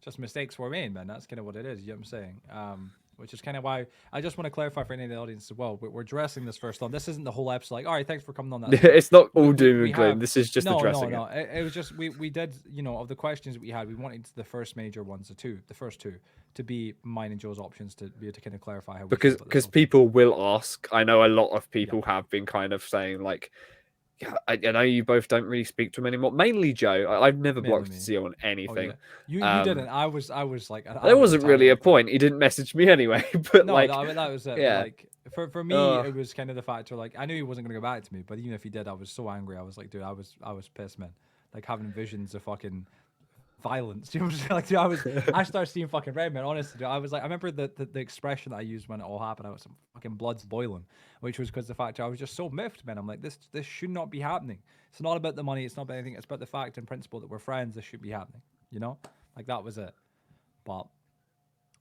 Just mistakes were made, man. That's kind of what it is. You know what I'm saying? Which is kind of why I just want to clarify for any of the audience as well. We're addressing this first on. This isn't the whole episode. Like, all right, thanks for coming on that. It's not all doom and gloom. This is just no, addressing no. it. It was just we did of the questions that we had, we wanted the first major ones, the first two, to be mine and Joe's options to be able to kind of clarify how. Because people will ask. I know a lot of people have been kind of saying like, yeah, I know you both don't really speak to him anymore. Mainly Joe. I've never blocked Zio on anything. You didn't. I was like. There wasn't really a point. He didn't message me anyway. But no, like, no, that was it. Yeah. Like for me, it was kind of the factor. Like I knew he wasn't gonna go back to me, but even if he did, I was so angry. I was like, dude, I was pissed, man. Like having visions of fucking violence. You know what I'm saying? Like, dude, I started seeing fucking red, man. Honestly, dude, I was like, I remember the expression that I used when it all happened. I was some fucking blood's boiling, which was because the fact I was just so miffed, man. I'm like, this should not be happening. It's not about the money. It's not about anything. It's about the fact and principle that we're friends. This should be happening. You know, like that was it. But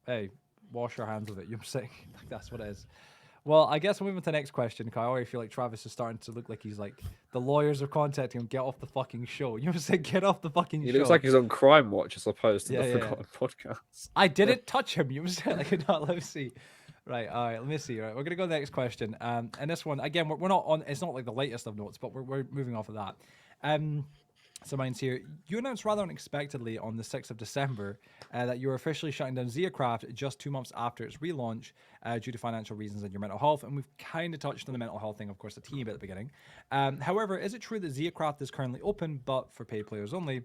hey, wash your hands of it. You know what I'm saying? Like that's what it is. Well, I guess we'll move on to the next question, because I already feel like Travis is starting to look like he's like, the lawyers are contacting him, get off the fucking show. You know what I'm saying? Get off the fucking show. He looks like he's on Crime Watch as opposed to the Forgotten Podcast. I didn't touch him. You know what I'm saying? Like, let me see. Right, all right, let me see. All right, we're going to go to the next question. And this one, again, we're not on, it's not like the latest of notes, but we're moving off of that. So mine's here. You announced rather unexpectedly on the 6th of December that you were officially shutting down Zeacraft just 2 months after its relaunch due to financial reasons and your mental health. And we've kind of touched on the mental health thing, of course, a teeny bit at the beginning. However, is it true that Zeacraft is currently open, but for paid players only?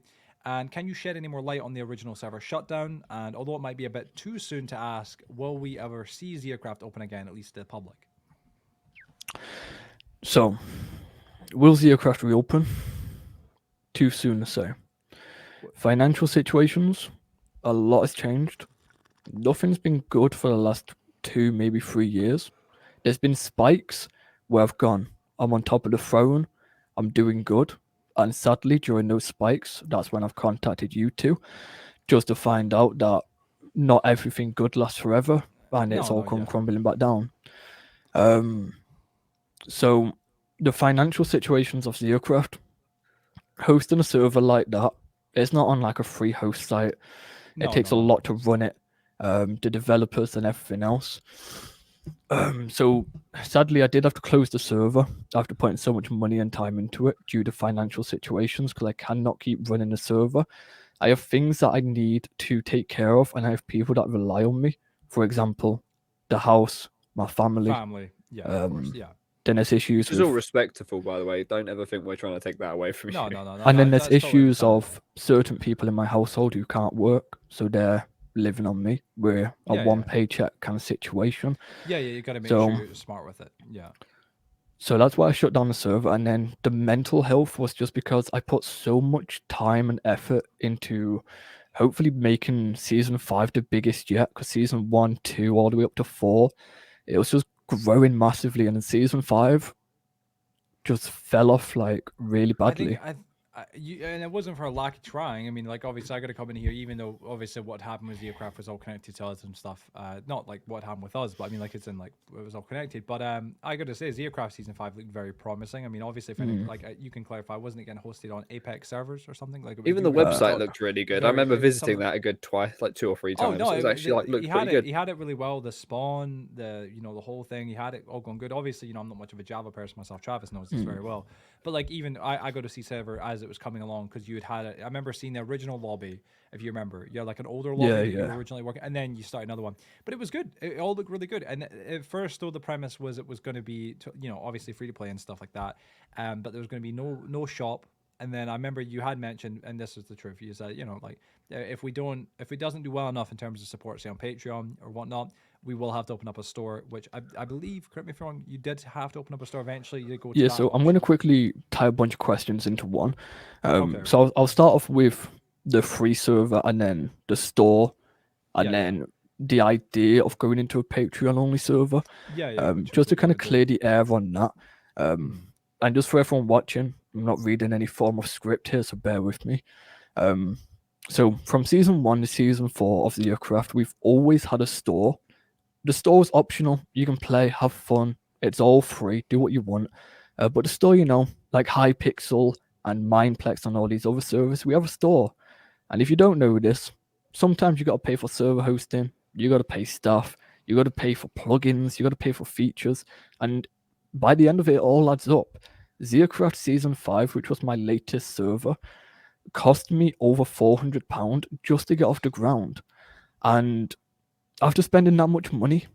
And can you shed any more light on the original server shutdown? And although it might be a bit too soon to ask, will we ever see Zeacraft open again, at least to the public? So, will Zeacraft reopen? Too soon to say. Financial situations, a lot has changed. Nothing's been good for the last 2, maybe 3 years. There's been spikes where I've gone, I'm on top of the throne, I'm doing good. And sadly, during those spikes, that's when I've contacted you two, just to find out that not everything good lasts forever, and it's all come crumbling back down. So, the financial situations of Zeacraft, hosting a server like that, it's not on like a free host site. It takes a lot to run it, the developers and everything else. So sadly, I did have to close the server after putting so much money and time into it due to financial situations, because I cannot keep running the server. I have things that I need to take care of, and I have people that rely on me. For example, the house, my family. Yeah, of course. Yeah. Then there's issues Which is all with, respectful, by the way. Don't ever think we're trying to take that away from No, you. no, no, no. and then there's that's totally issues understandable. of certain people in my household who can't work, so they're living on me. We're a Yeah, one yeah. paycheck kind of situation. Yeah, you got to make So- sure you're smart with it. Yeah. So that's why I shut down the server. And then the mental health was just because I put so much time and effort into hopefully making season 5 the biggest yet. Because season 1, 2, all the way up to 4, it was just growing massively. And in season 5, just fell off like really badly. And it wasn't for a lack of trying. I mean, like, obviously, I got to come in here, even though obviously what happened with Zeabruse was all connected to us and stuff. Not like what happened with us, but I mean, like, it's in like it was all connected. But I got to say, Zeabruse season 5 looked very promising. I mean, obviously, if any, like you can clarify, wasn't it getting hosted on Apex servers or something? Like Even the website looked really good. I remember visiting that a good twice, like 2 or 3 times. Oh no, it was actually like looked pretty good. He had it really well. The spawn, the the whole thing. He had it all going good. Obviously, I'm not much of a Java person myself. Travis knows this very well. But like even I go to see server as it was coming along because you had it. I remember seeing the original lobby, if you remember. You had like an older lobby that you were originally working, and then you start another one. But it was good. It all looked really good. And at first, though, the premise was it was going to be obviously free to play and stuff like that. But there was going to be no shop. And then I remember you had mentioned, and this is the truth, you said, like if it doesn't do well enough in terms of support, say on Patreon or whatnot, we will have to open up a store, which I believe, correct me if I'm wrong, you did have to open up a store eventually. You did go to Yeah, that so I'm going to quickly tie a bunch of questions into one. Okay. So I'll start off with the free server and then the store and Yeah, then the idea of going into a Patreon only server. Yeah. Just to kind of clear the air on that. And just for everyone watching, I'm not reading any form of script here, so bear with me. So from season 1 to season 4 of the aircraft, we've always had a store. The store is optional. You can play, have fun. It's all free. Do what you want. But the store, like Hypixel and Mindplex and all these other servers, we have a store. And if you don't know this, sometimes you got to pay for server hosting. You got to pay staff. You got to pay for plugins. You got to pay for features. And by the end of it, it all adds up. Zeabruse Season 5, which was my latest server, cost me over £400 just to get off the ground. And after spending that much money,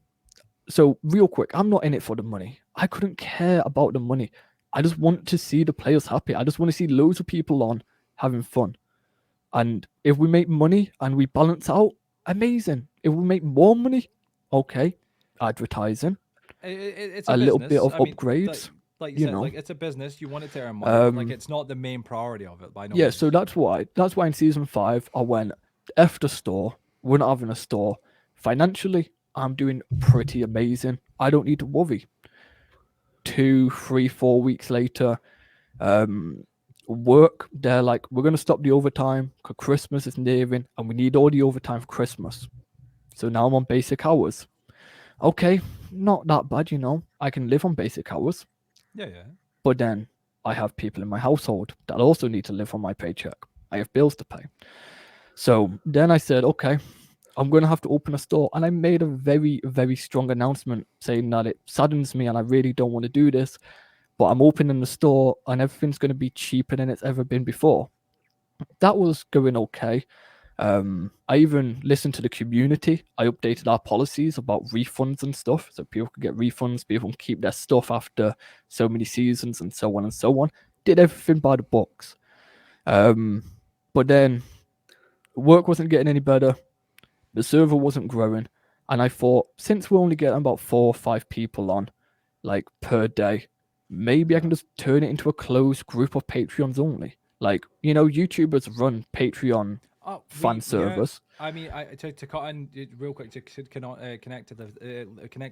so real quick, I'm not in it for the money. I couldn't care about the money. I just want to see the players happy. I just want to see loads of people on having fun. And if we make money and we balance out, amazing. If we make more money, okay, advertising, it's a little business. bit of I mean, upgrades. like you said, like it's a business. You want it to earn money, but like it's not the main priority of it. By no means. So that's why in season 5 I went F the store. We're not having a store. Financially, I'm doing pretty amazing. I don't need to worry. 2, 3, 4 weeks later, work, they're like, we're going to stop the overtime because Christmas is nearing and we need all the overtime for Christmas. So now I'm on basic hours. Okay, not that bad, I can live on basic hours. Yeah. But then I have people in my household that also need to live on my paycheck. I have bills to pay. So then I said, okay, I'm going to have to open a store. And I made a very, very strong announcement saying that it saddens me and I really don't want to do this, but I'm opening the store and everything's going to be cheaper than it's ever been before. That was going okay. I even listened to the community. I updated our policies about refunds and stuff, so people could get refunds, people can keep their stuff after so many seasons and so on and so on. Did everything by the books. But then work wasn't getting any better. The server wasn't growing. And I thought, since we're only getting about 4 or 5 people on, like per day, maybe I can just turn it into a closed group of Patreons only. Like, YouTubers run Patreon fan servers. I mean, to cut in real quick to connect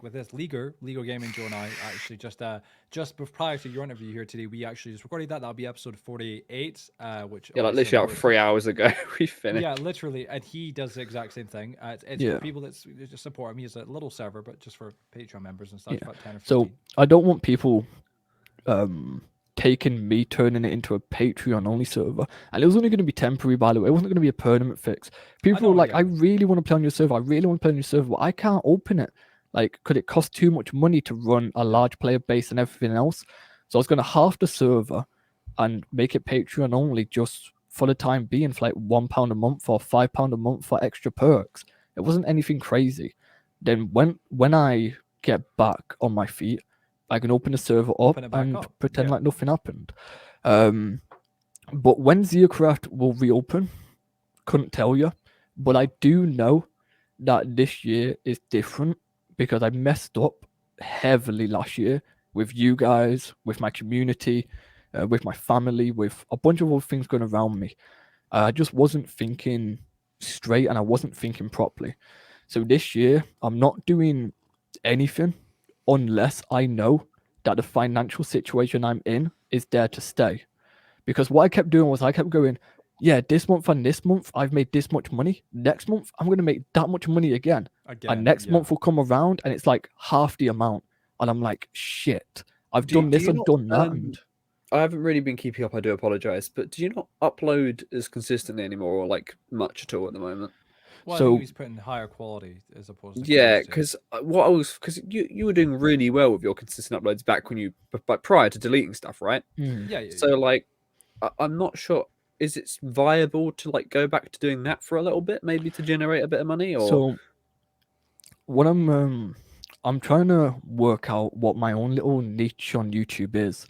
with this Leaguer Gaming Joe and I actually just prior to your interview here today, we actually just recorded that. That'll be episode 48, which like literally about 3 hours ago we finished. Yeah, literally, and he does the exact same thing. It's for people that just support him. He has a little server, but just for Patreon members and stuff. Yeah. About 10 or 15. So I don't want people taking me turning it into a Patreon only server, and it was only going to be temporary, by the way. It wasn't going to be a permanent fix. People were like, I really want to play on your server, but I can't open it, like, could it cost too much money to run a large player base and everything else? So I was going to half the server and make it Patreon only just for the time being, for like £1 a month or £5 a month for extra perks. It wasn't anything crazy. Then when I get back on my feet, I can open the server up Open it back and up, pretend yeah. like nothing happened. But when Zeacraft will reopen, couldn't tell you. But I do know that this year is different because I messed up heavily last year with you guys, with my community, with my family, with a bunch of other things going around me. I just wasn't thinking straight and I wasn't thinking properly. So this year, I'm not doing anything unless I know that the financial situation I'm in is there to stay. Because what I kept doing was I kept going, yeah, this month and this month, I've made this much money. Next month, I'm going to make that much money again. And next month will come around and it's like half the amount. And I'm like, shit, I've done this and done that. And I haven't really been keeping up. I do apologize, but do you not upload as consistently anymore, or like much at all at the moment? Well, I so think he's putting higher quality as opposed to Yeah, quantity. because you were doing really well with your consistent uploads back when but prior to deleting stuff, right? Yeah. So like, I'm not sure. Is it viable to like go back to doing that for a little bit, maybe to generate a bit of money, or So what I'm trying to work out what my own little niche on YouTube is.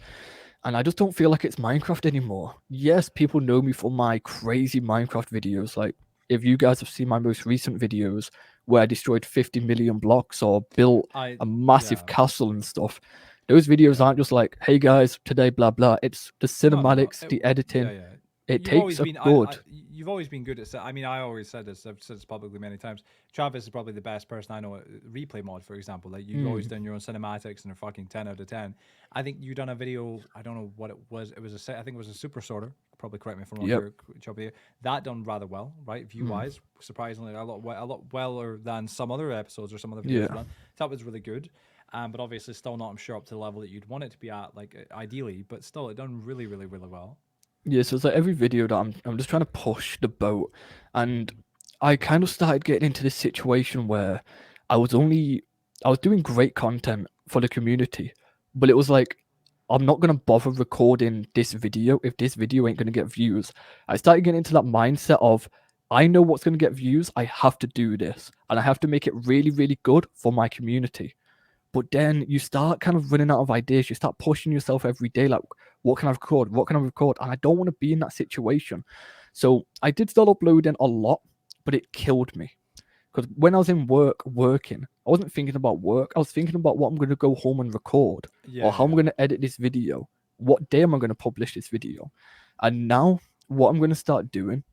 And I just don't feel like it's Minecraft anymore. Yes, people know me for my crazy Minecraft videos. Like, if you guys have seen my most recent videos where I destroyed 50 million blocks or built a massive castle and stuff, those videos aren't just like, hey guys, today blah blah. It's the cinematics, the editing. It takes good. You've always been good at. I mean, I always said this. I've said this publicly many times. Travis is probably the best person I know at replay mod, for example. Like you've always done your own cinematics and they're fucking 10 out of 10. I think you done a video. I don't know what it was. It was I think it was a super sorter. Probably correct me if I'm wrong. Here. That done rather well, right? View wise, surprisingly a lot weller than some other episodes or some other videos done. That was really good. But obviously still not, I'm sure, up to the level that you'd want it to be at, like ideally. But still, it done really, really, really well. Yeah, so it's like every video that I'm just trying to push the boat, and I kind of started getting into this situation where I was doing great content for the community, but it was like I'm not gonna bother recording this video if this video ain't gonna get views. I started getting into that mindset of I know what's gonna get views, I have to do this, and I have to make it really, really good for my community. But then you start kind of running out of ideas. You start pushing yourself every day, like, what can I record? What can I record? And I don't want to be in that situation. So I did start uploading a lot, but it killed me. Because when I was in working, I wasn't thinking about work. I was thinking about what I'm going to go home and record, or how I'm going to edit this video. What day am I going to publish this video? And now what I'm going to start doing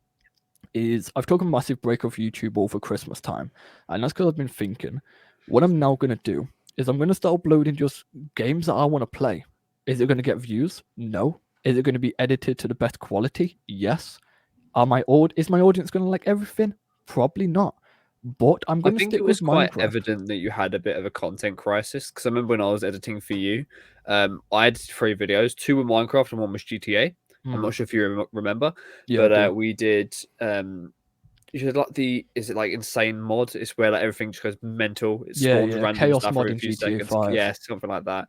is I've taken a massive break off YouTube over Christmas time. And that's because I've been thinking, what I'm now going to do is I'm going to start uploading just games that I want to play. Is it going to get views? No. Is it going to be edited to the best quality? Yes. Is my audience going to like everything? Probably not. But I'm going to stick with Minecraft. Quite evident that you had a bit of a content crisis, because I remember when I was editing for you, I had 3 videos. 2 were Minecraft and 1 was GTA. I'm not sure if you remember, but we did you should like is it like insane mod? It's where like everything just goes mental. It spawns random chaos stuff mod every in few GTA seconds. 5. Yeah, something like that.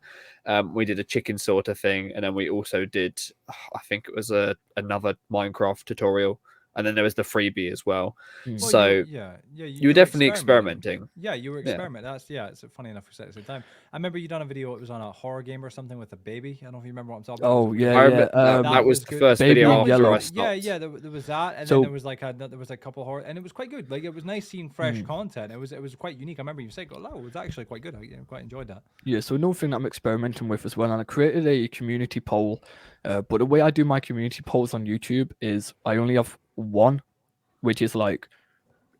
We did a chicken sorter thing, and then we also did, I think it was another Minecraft tutorial, and then there was the freebie as well. Well, so you were definitely experimenting. Yeah, you were experimenting. It's funny enough we said at the same time. I remember you done a video. It was on a horror game or something with a baby. I don't know if you remember what I'm talking about. Oh yeah. That was the first video after I stopped. Yeah. There was that, and then there was like a couple horror, and it was quite good. Like it was nice seeing fresh content. It was quite unique. I remember you saying, "Oh, it was actually quite good." I quite enjoyed that. Yeah. So another thing that I'm experimenting with as well, and I created a community poll. But the way I do my community polls on YouTube is I only have one, which is like,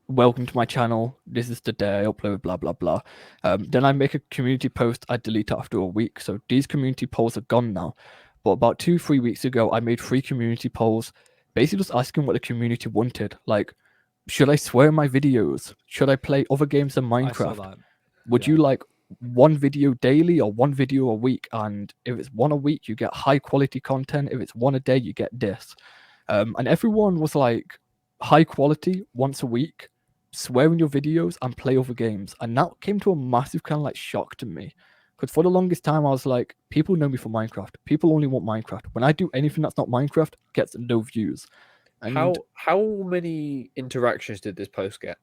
welcome to my channel, this is the day I upload, blah blah blah. Then I make a community post, I delete it after a week. So these community polls are gone now. But about 2-3 weeks ago, I made 3 community polls, basically just asking what the community wanted. Like, should I swear in my videos? Should I play other games than Minecraft? Would you like 1 video daily or 1 video a week? And if it's 1 a week, you get high quality content. If it's 1 a day, you get this. And everyone was like, high quality once a week, swear in your videos and play other games. And that came to a massive kind of like shock to me, because for the longest time I was like, people know me for Minecraft, people only want Minecraft. When I do anything that's not Minecraft, gets no views. And how many interactions did this post get?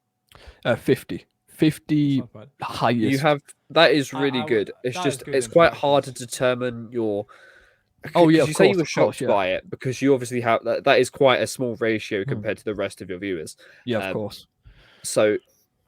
50 50 That's not bad. highest. You have that is I- really I would- good. It's that just is good it's quite hard to interactions. determine your. Oh, yeah, Because of you say you course, were of course, shocked yeah. by it because you obviously have that is quite a small ratio Hmm. compared to the rest of your viewers. Yeah, of course. So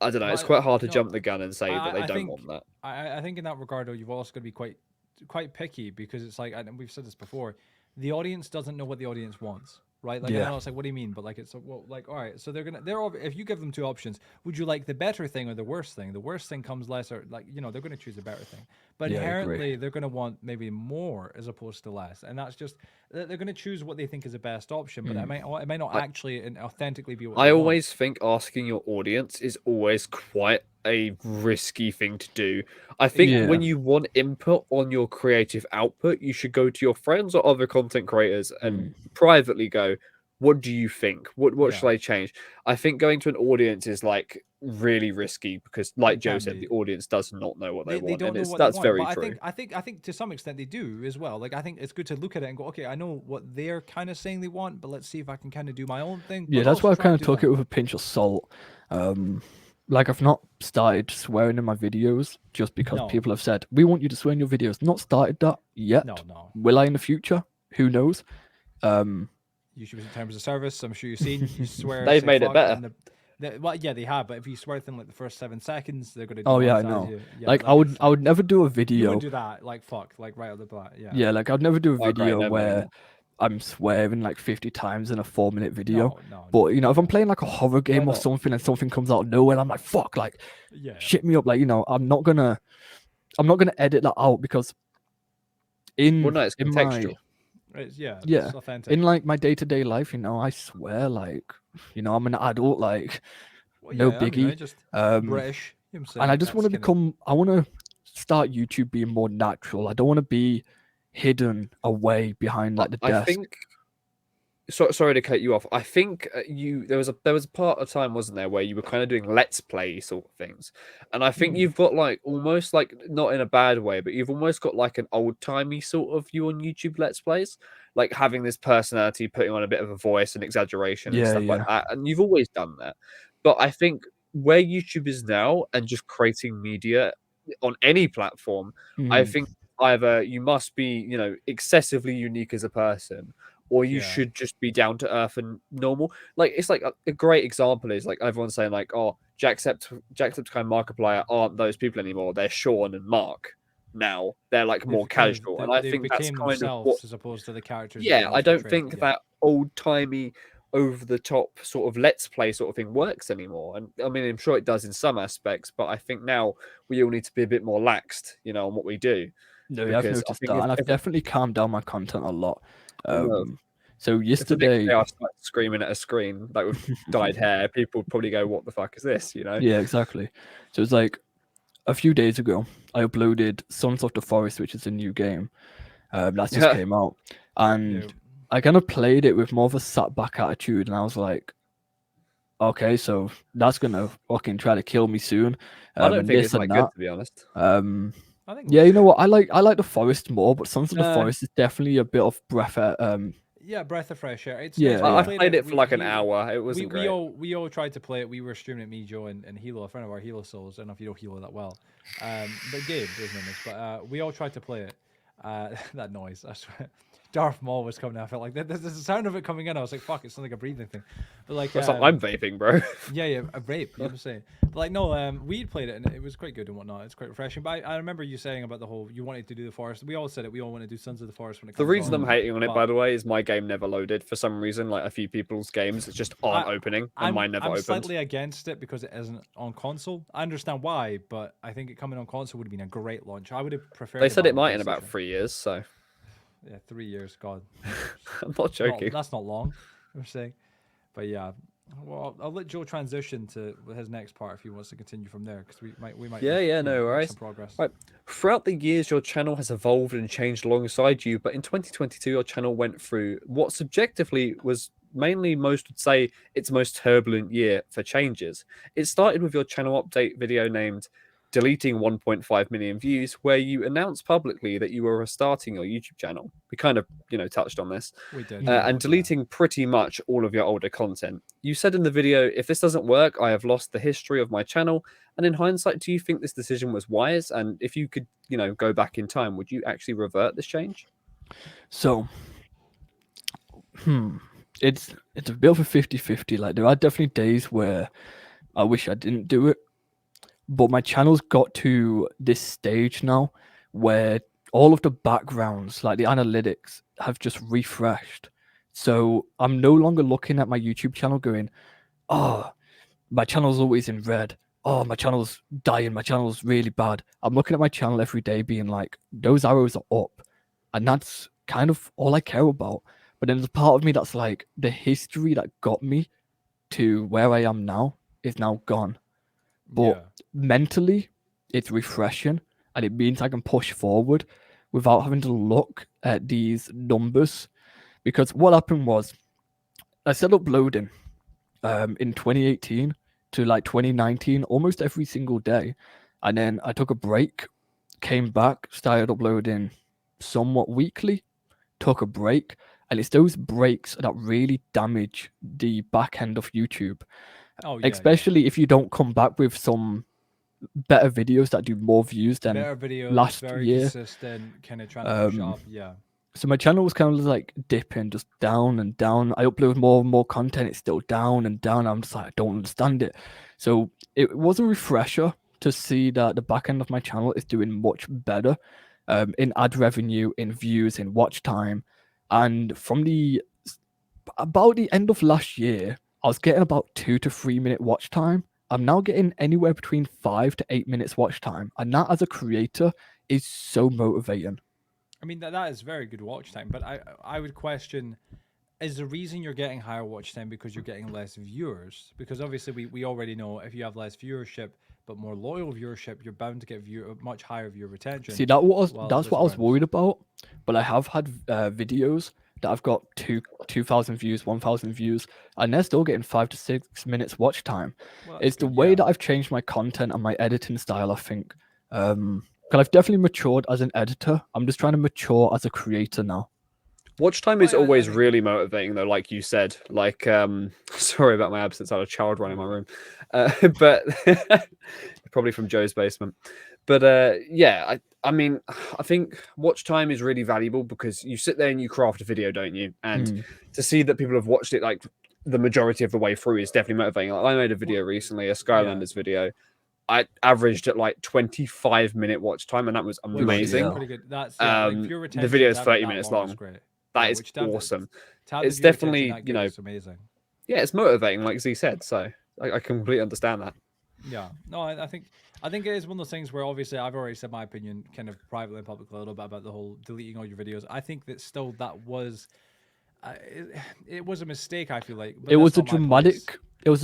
I don't know. It's But, quite hard to no, jump the gun and say that they I don't think want that. I think in that regard, though, you've also got to be quite picky because it's like, and we've said this before, the audience doesn't know what the audience wants, right? Like, I Yeah. know it's like, what do you mean? But like, it's well, like, all right, so if you give them two options, would you like the better thing or the worst thing? The worst thing comes lesser, like, you know, they're going to choose the better thing, but Yeah, I agree. inherently they're going to want maybe more as opposed to less, and that's just they're going to choose what they think is the best option, but it might not actually and authentically be what I they want. always think asking your audience is always quite a risky thing to do. I think Yeah. when you want input on your creative output, you should go to your friends or other content creators and privately go, what do you think? What should Yeah. I change? I think going to an audience is like really risky because, like It Joe can said, be. the audience does not know what they They want, don't and know it's what that's they want, very but true. I think to some extent they do as well. Like I think it's good to look at it and go, okay, I know what they're kind of saying they want, but let's see if I can kind of do my own thing. Yeah, but that's why I also try kind and of do took that. it with a pinch of salt. Like I've not started swearing in my videos just because No. people have said we want you to swear in your videos. Not started that yet. No. Will I in the future? Who knows? YouTube in terms of service, I'm sure you've seen. You swear. They've say made it fuck, better. and well, yeah, they have. But if you swear within like the first 7 seconds, they're gonna. Oh yeah, I demonetize know. you. Yeah, Like I would never do a video. You would do that, like fuck, like right off the bat. Yeah. Yeah, like I'd never do a Oh, great, video no, where anymore. I'm swearing like 50 times in a 4-minute video. No. But you know, if I'm playing like a horror game or not? something and something comes out of nowhere, I'm like, fuck, like Yeah. shit me up. Like, you know, I'm not gonna edit that out because Well, no, it's in my contextual. Yeah. yeah It's authentic. in like my day-to-day life, you know, I swear, like, you know, I'm an adult, like Well, no yeah, I mean, biggie. just Um, British. You know what I'm saying? and I just That's want to kinda- become. I want to start YouTube being more natural. I don't want to be hidden away behind like the I desk. think. Sorry to cut you off. I think there was a part of time, wasn't there, where you were kind of doing let's play sort of things, and I think you've got like almost like not in a bad way, but you've almost got like an old timey sort of view on YouTube let's plays, like having this personality, putting on a bit of a voice and exaggeration and Yeah, stuff like yeah. that, and you've always done that. But I think where YouTube is now and just creating media on any platform, I Mm. think either you must be, you know, excessively unique as a person, or you Yeah. should just be down to earth and normal. Like it's like a great example is like everyone's saying like, oh, Jacksepticeye and Markiplier aren't those people anymore. They're Sean and Mark now. They're like more casual, and I they think that's became kind of themselves what. as opposed to the characters. that Yeah, they I once don't portrayed. think Yeah. that old timey, over the top sort of let's play sort of thing works anymore. And I mean, I'm sure it does in some aspects, but I think now we all need to be a bit more laxed, you know, on what we do. No, yeah, I've Because I noticed think that, and I've if definitely calmed down my content a lot. know. So the next yesterday, day I start screaming at a screen like with dyed hair, people would probably go, "What the fuck is this?" You know? yeah, exactly. So it's like a few days ago, I uploaded Sons of the Forest, which is a new game that's just came out, and Yeah. I kind of played it with more of a sat back attitude, and I was like, okay, so that's gonna fucking try to kill me soon. I don't and think this it's and like good, that. to be honest. I think. Yeah, you know what? I like the forest more, but Sons of the No. Forest is definitely a bit of breath. Yeah, breath of fresh air. It's Yeah, nice. yeah. I We played it for like an we- hour. It wasn't we great. we all tried to play it. We were streaming it, me, Joe, and Hilo, a friend of our, Hilo Souls. I don't know if you know Hilo that well, but Gabe, his name is. But we all tried to play it. That noise, I swear. Darth Maul was coming out. I felt like there's the sound of it coming in. I was like, "Fuck!" It sounds like a breathing thing. But like, It's like I'm vaping, bro. yeah, a rape. You know what I'm saying? But like, no, we played it and it was quite good and whatnot. It's quite refreshing. But I remember you saying about the whole you wanted to do the forest. We all said it. We all want to do Sons of the Forest when it The comes. reason I'm hating on it, But by the way, is my game never loaded for some reason. Like a few people's games, it just aren't opening, and mine never I'm opened. slightly against it because it isn't on console. I understand why, but I think it coming on console would have been a great launch. I would have preferred. They said back it on might in about PlayStation. 3 years, so Yeah, 3 years. God, I'm not joking. that's not long. I'm saying, but yeah. Well, I'll let Joe transition to his next part if he wants to continue from there because we might. Yeah, you know, no make worries. Some progress. Right. Throughout the years, your channel has evolved and changed alongside you, but in 2022, your channel went through what subjectively was mainly most would say its most turbulent year for changes. It started with your channel update video named deleting 1.5 million views where you announced publicly that you were restarting your YouTube channel. We kind of, touched on this. We did. And deleting pretty much all of your older content. You said in the video, if this doesn't work, I have lost the history of my channel. And in hindsight, do you think this decision was wise? And if you could, go back in time, would you actually revert this change? So, it's a bit of a 50-50. Like, there are definitely days where I wish I didn't do it. But my channel's got to this stage now where all of the backgrounds, like the analytics, have just refreshed. So I'm no longer looking at my YouTube channel going, oh, my channel's always in red. Oh, my channel's dying. My channel's really bad. I'm looking at my channel every day being like, those arrows are up. And that's kind of all I care about. But then there's a part of me that's like, the history that got me to where I am now is now gone. But mentally, it's refreshing, and it means I can push forward without having to look at these numbers. Because what happened was, I started uploading in 2018 to like 2019 almost every single day, and then I took a break, came back, started uploading somewhat weekly, took a break, and it's those breaks that really damage the back end of YouTube. Especially if you don't come back with some better videos that do more views than last year. Consistent, kind of trying to push up. So my channel was kind of like dipping, just down and down. I upload more and more content, it's still down and down. I'm just like, I don't understand it. So it was a refresher to see that the back end of my channel is doing much better in ad revenue, in views, in watch time. And from about the end of last year, I was getting about 2 to 3 minute watch time. I'm now getting anywhere between 5 to 8 minutes watch time. And that, as a creator, is so motivating. I mean, that is very good watch time. But I would question, is the reason you're getting higher watch time because you're getting less viewers? Because obviously we already know if you have less viewership but more loyal viewership, you're bound to get much higher viewer retention. See, that's what I was worried about. But I have had videos that I've got 2,000 views, 1,000 views, and they're still getting 5 to 6 minutes watch time. It's the way that I've changed my content and my editing style, I think. Because I've definitely matured as an editor. I'm just trying to mature as a creator now. Watch time is always really motivating, though, like you said. Like, sorry about my absence. I had a child running my room. But probably from Joe's basement. But yeah, I mean, I think watch time is really valuable because you sit there and you craft a video, don't you? And to see that people have watched it like the majority of the way through is definitely motivating. Like, I made a video recently, a Skylanders video. I averaged at like 25-minute watch time, and that was amazing. Pretty good. That's the video is 30 minutes long. That is awesome. It's definitely, amazing. Yeah, it's motivating, like Z said. So I completely understand that. Yeah, no, I think it is one of those things where obviously I've already said my opinion, kind of privately and publicly a little bit about the whole deleting all your videos. I think that still that was, it was a mistake. I feel like it was a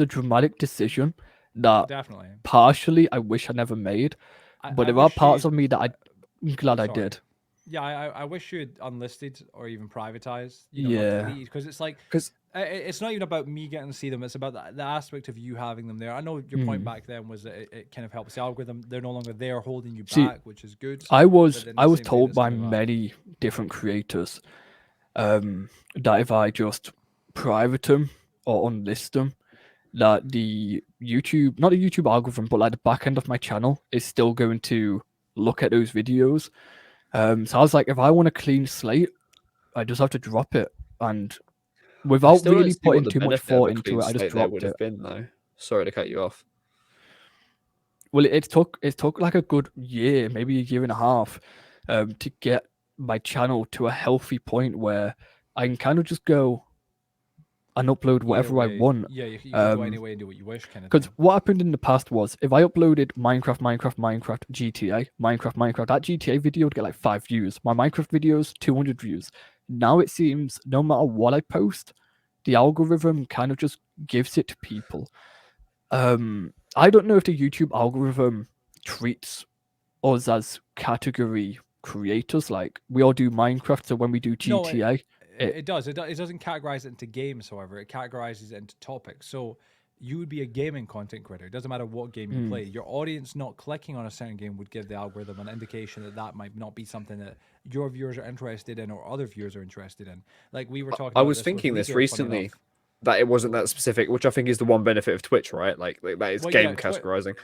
dramatic decision that definitely partially I wish I never made, but there are parts of me that I'm glad I did. Yeah, I wish you had unlisted or even privatized. Because it's like, it's not even about me getting to see them. It's about the aspect of you having them there. I know your point back then was that it kind of helps the algorithm. They're no longer there holding you back, which is good. I was told by many different creators that if I just private them or unlist them, that the YouTube, not the YouTube algorithm, but like the back end of my channel is still going to look at those videos. So I was like, if I want a clean slate, I just have to drop it. And without really putting too much thought into it, I just dropped it. Though. Sorry to cut you off. Well, it took like a good year, maybe a year and a half, to get my channel to a healthy point where I can kind of just go and upload whatever I want. Yeah, you can go anyway and do what you wish, kind of. Because what happened in the past was, if I uploaded Minecraft, GTA, Minecraft, that GTA video would get like 5 views. My Minecraft videos, 200 views. Now it seems no matter what I post, the algorithm kind of just gives it to people. I don't know if the YouTube algorithm treats us as category creators. Like, we all do Minecraft, so when we do GTA... It does. It doesn't categorize it into games, however. It categorizes it into topics. So you would be a gaming content creator. It doesn't matter what game you play. Your audience not clicking on a certain game would give the algorithm an indication that that might not be something that your viewers are interested in or other viewers are interested in. Like we were talking I about was this thinking with this Liga, funny recently, enough. that it wasn't that specific, which I think is the one benefit of Twitch, right? Like that is Well, game yeah, categorizing.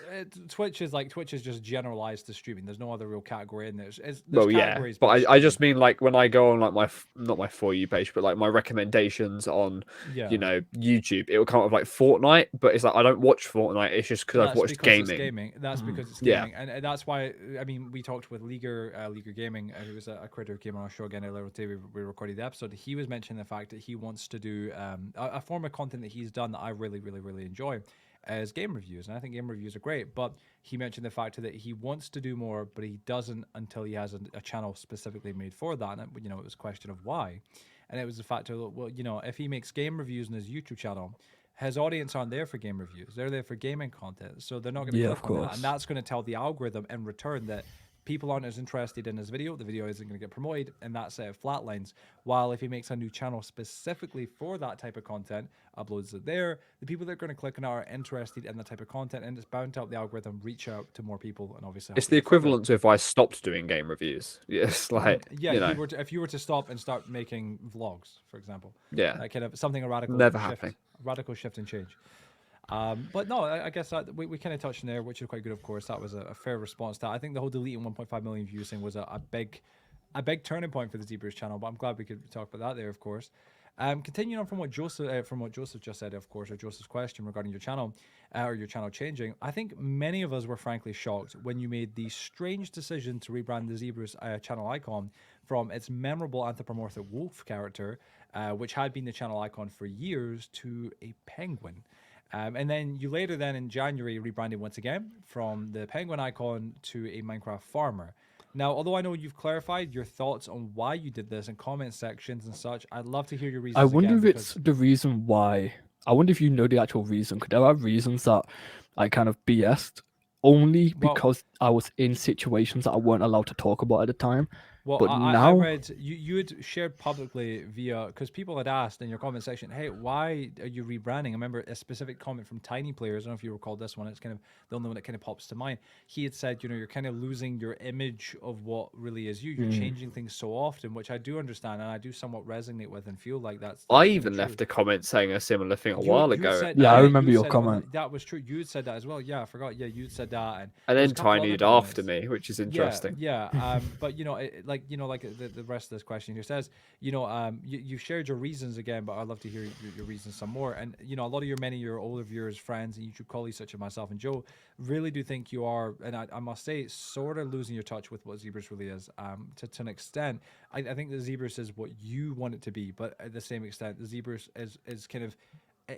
Twitch is just generalized to streaming. There's no other real category in there. There's Well, yeah, categories, but it's I just streaming. mean like when I go on like not my For You page, but like my recommendations on, Yeah. you know, YouTube, it will come up with like Fortnite, but it's like I don't watch Fortnite. It's just because I've That's watched because it's gaming. gaming. That's because it's Yeah. gaming, and that's why I mean we talked with Liga Gaming, who was a creator who came on our show again earlier today. We recorded the episode. He was mentioning the fact that he wants to do a form of content that he's done that I really enjoy, as game reviews, and I think game reviews are great. But he mentioned the fact that he wants to do more, but he doesn't until he has a channel specifically made for that. And it was a question of why, and it was the fact of, well, if he makes game reviews on his YouTube channel, his audience aren't there for game reviews. They're there for gaming content. So they're not going to click on that. And that's going to tell the algorithm in return that people aren't as interested in his video. The video isn't going to get promoted, and that's flatlines. While if he makes a new channel specifically for that type of content, uploads it there, the people that are going to click on it are interested in that type of content, and it's bound to help the algorithm reach out to more people, and obviously It's the equivalent to if I stopped doing game reviews. Yes, like if you were to stop and start making vlogs, for example, kind of something a radical shift and change. But no, I guess we kind of touched on there, which is quite good, of course. That was a fair response to that. I think the whole deleting 1.5 million views thing was a big turning point for the Zeabruse channel, but I'm glad we could talk about that there, of course. Continuing on from what Joseph just said, of course, or Joseph's question regarding your channel or your channel changing, I think many of us were frankly shocked when you made the strange decision to rebrand the Zeabruse channel icon from its memorable anthropomorphic wolf character, which had been the channel icon for years, to a penguin. And then you later then in January rebranded once again from the penguin icon to a Minecraft farmer. Now, although I know you've clarified your thoughts on why you did this in comment sections and such, I'd love to hear your reasons. I wonder if it's the reason why. I wonder if you know the actual reason. Could there are reasons that I kind of BS'd only because I was in situations that I weren't allowed to talk about at the time? Well, but I read you had shared publicly via, because people had asked in your comment section, hey, why are you rebranding? I remember a specific comment from Tiny Players. I don't know if you recall this one. It's kind of the only one that kind of pops to mind. He had said, you're kind of losing your image of what really is you. You're changing things so often, which I do understand and I do somewhat resonate with and feel like that's I even left a comment saying a similar thing a while ago. Yeah, I remember your comment. That was true. You had said that as well. Yeah, I forgot. Yeah, you'd said that. And then Tiny did after me, which is interesting. Yeah. But like the rest of this question here says, you've shared your reasons again, but I'd love to hear your reasons some more. And a lot of your older viewers, friends, and YouTube colleagues such as myself and Joe really do think you are, and I must say, sort of losing your touch with what Zeabruse really is. To an extent, I think the Zeabruse is what you want it to be, but at the same extent, the Zeabruse is kind of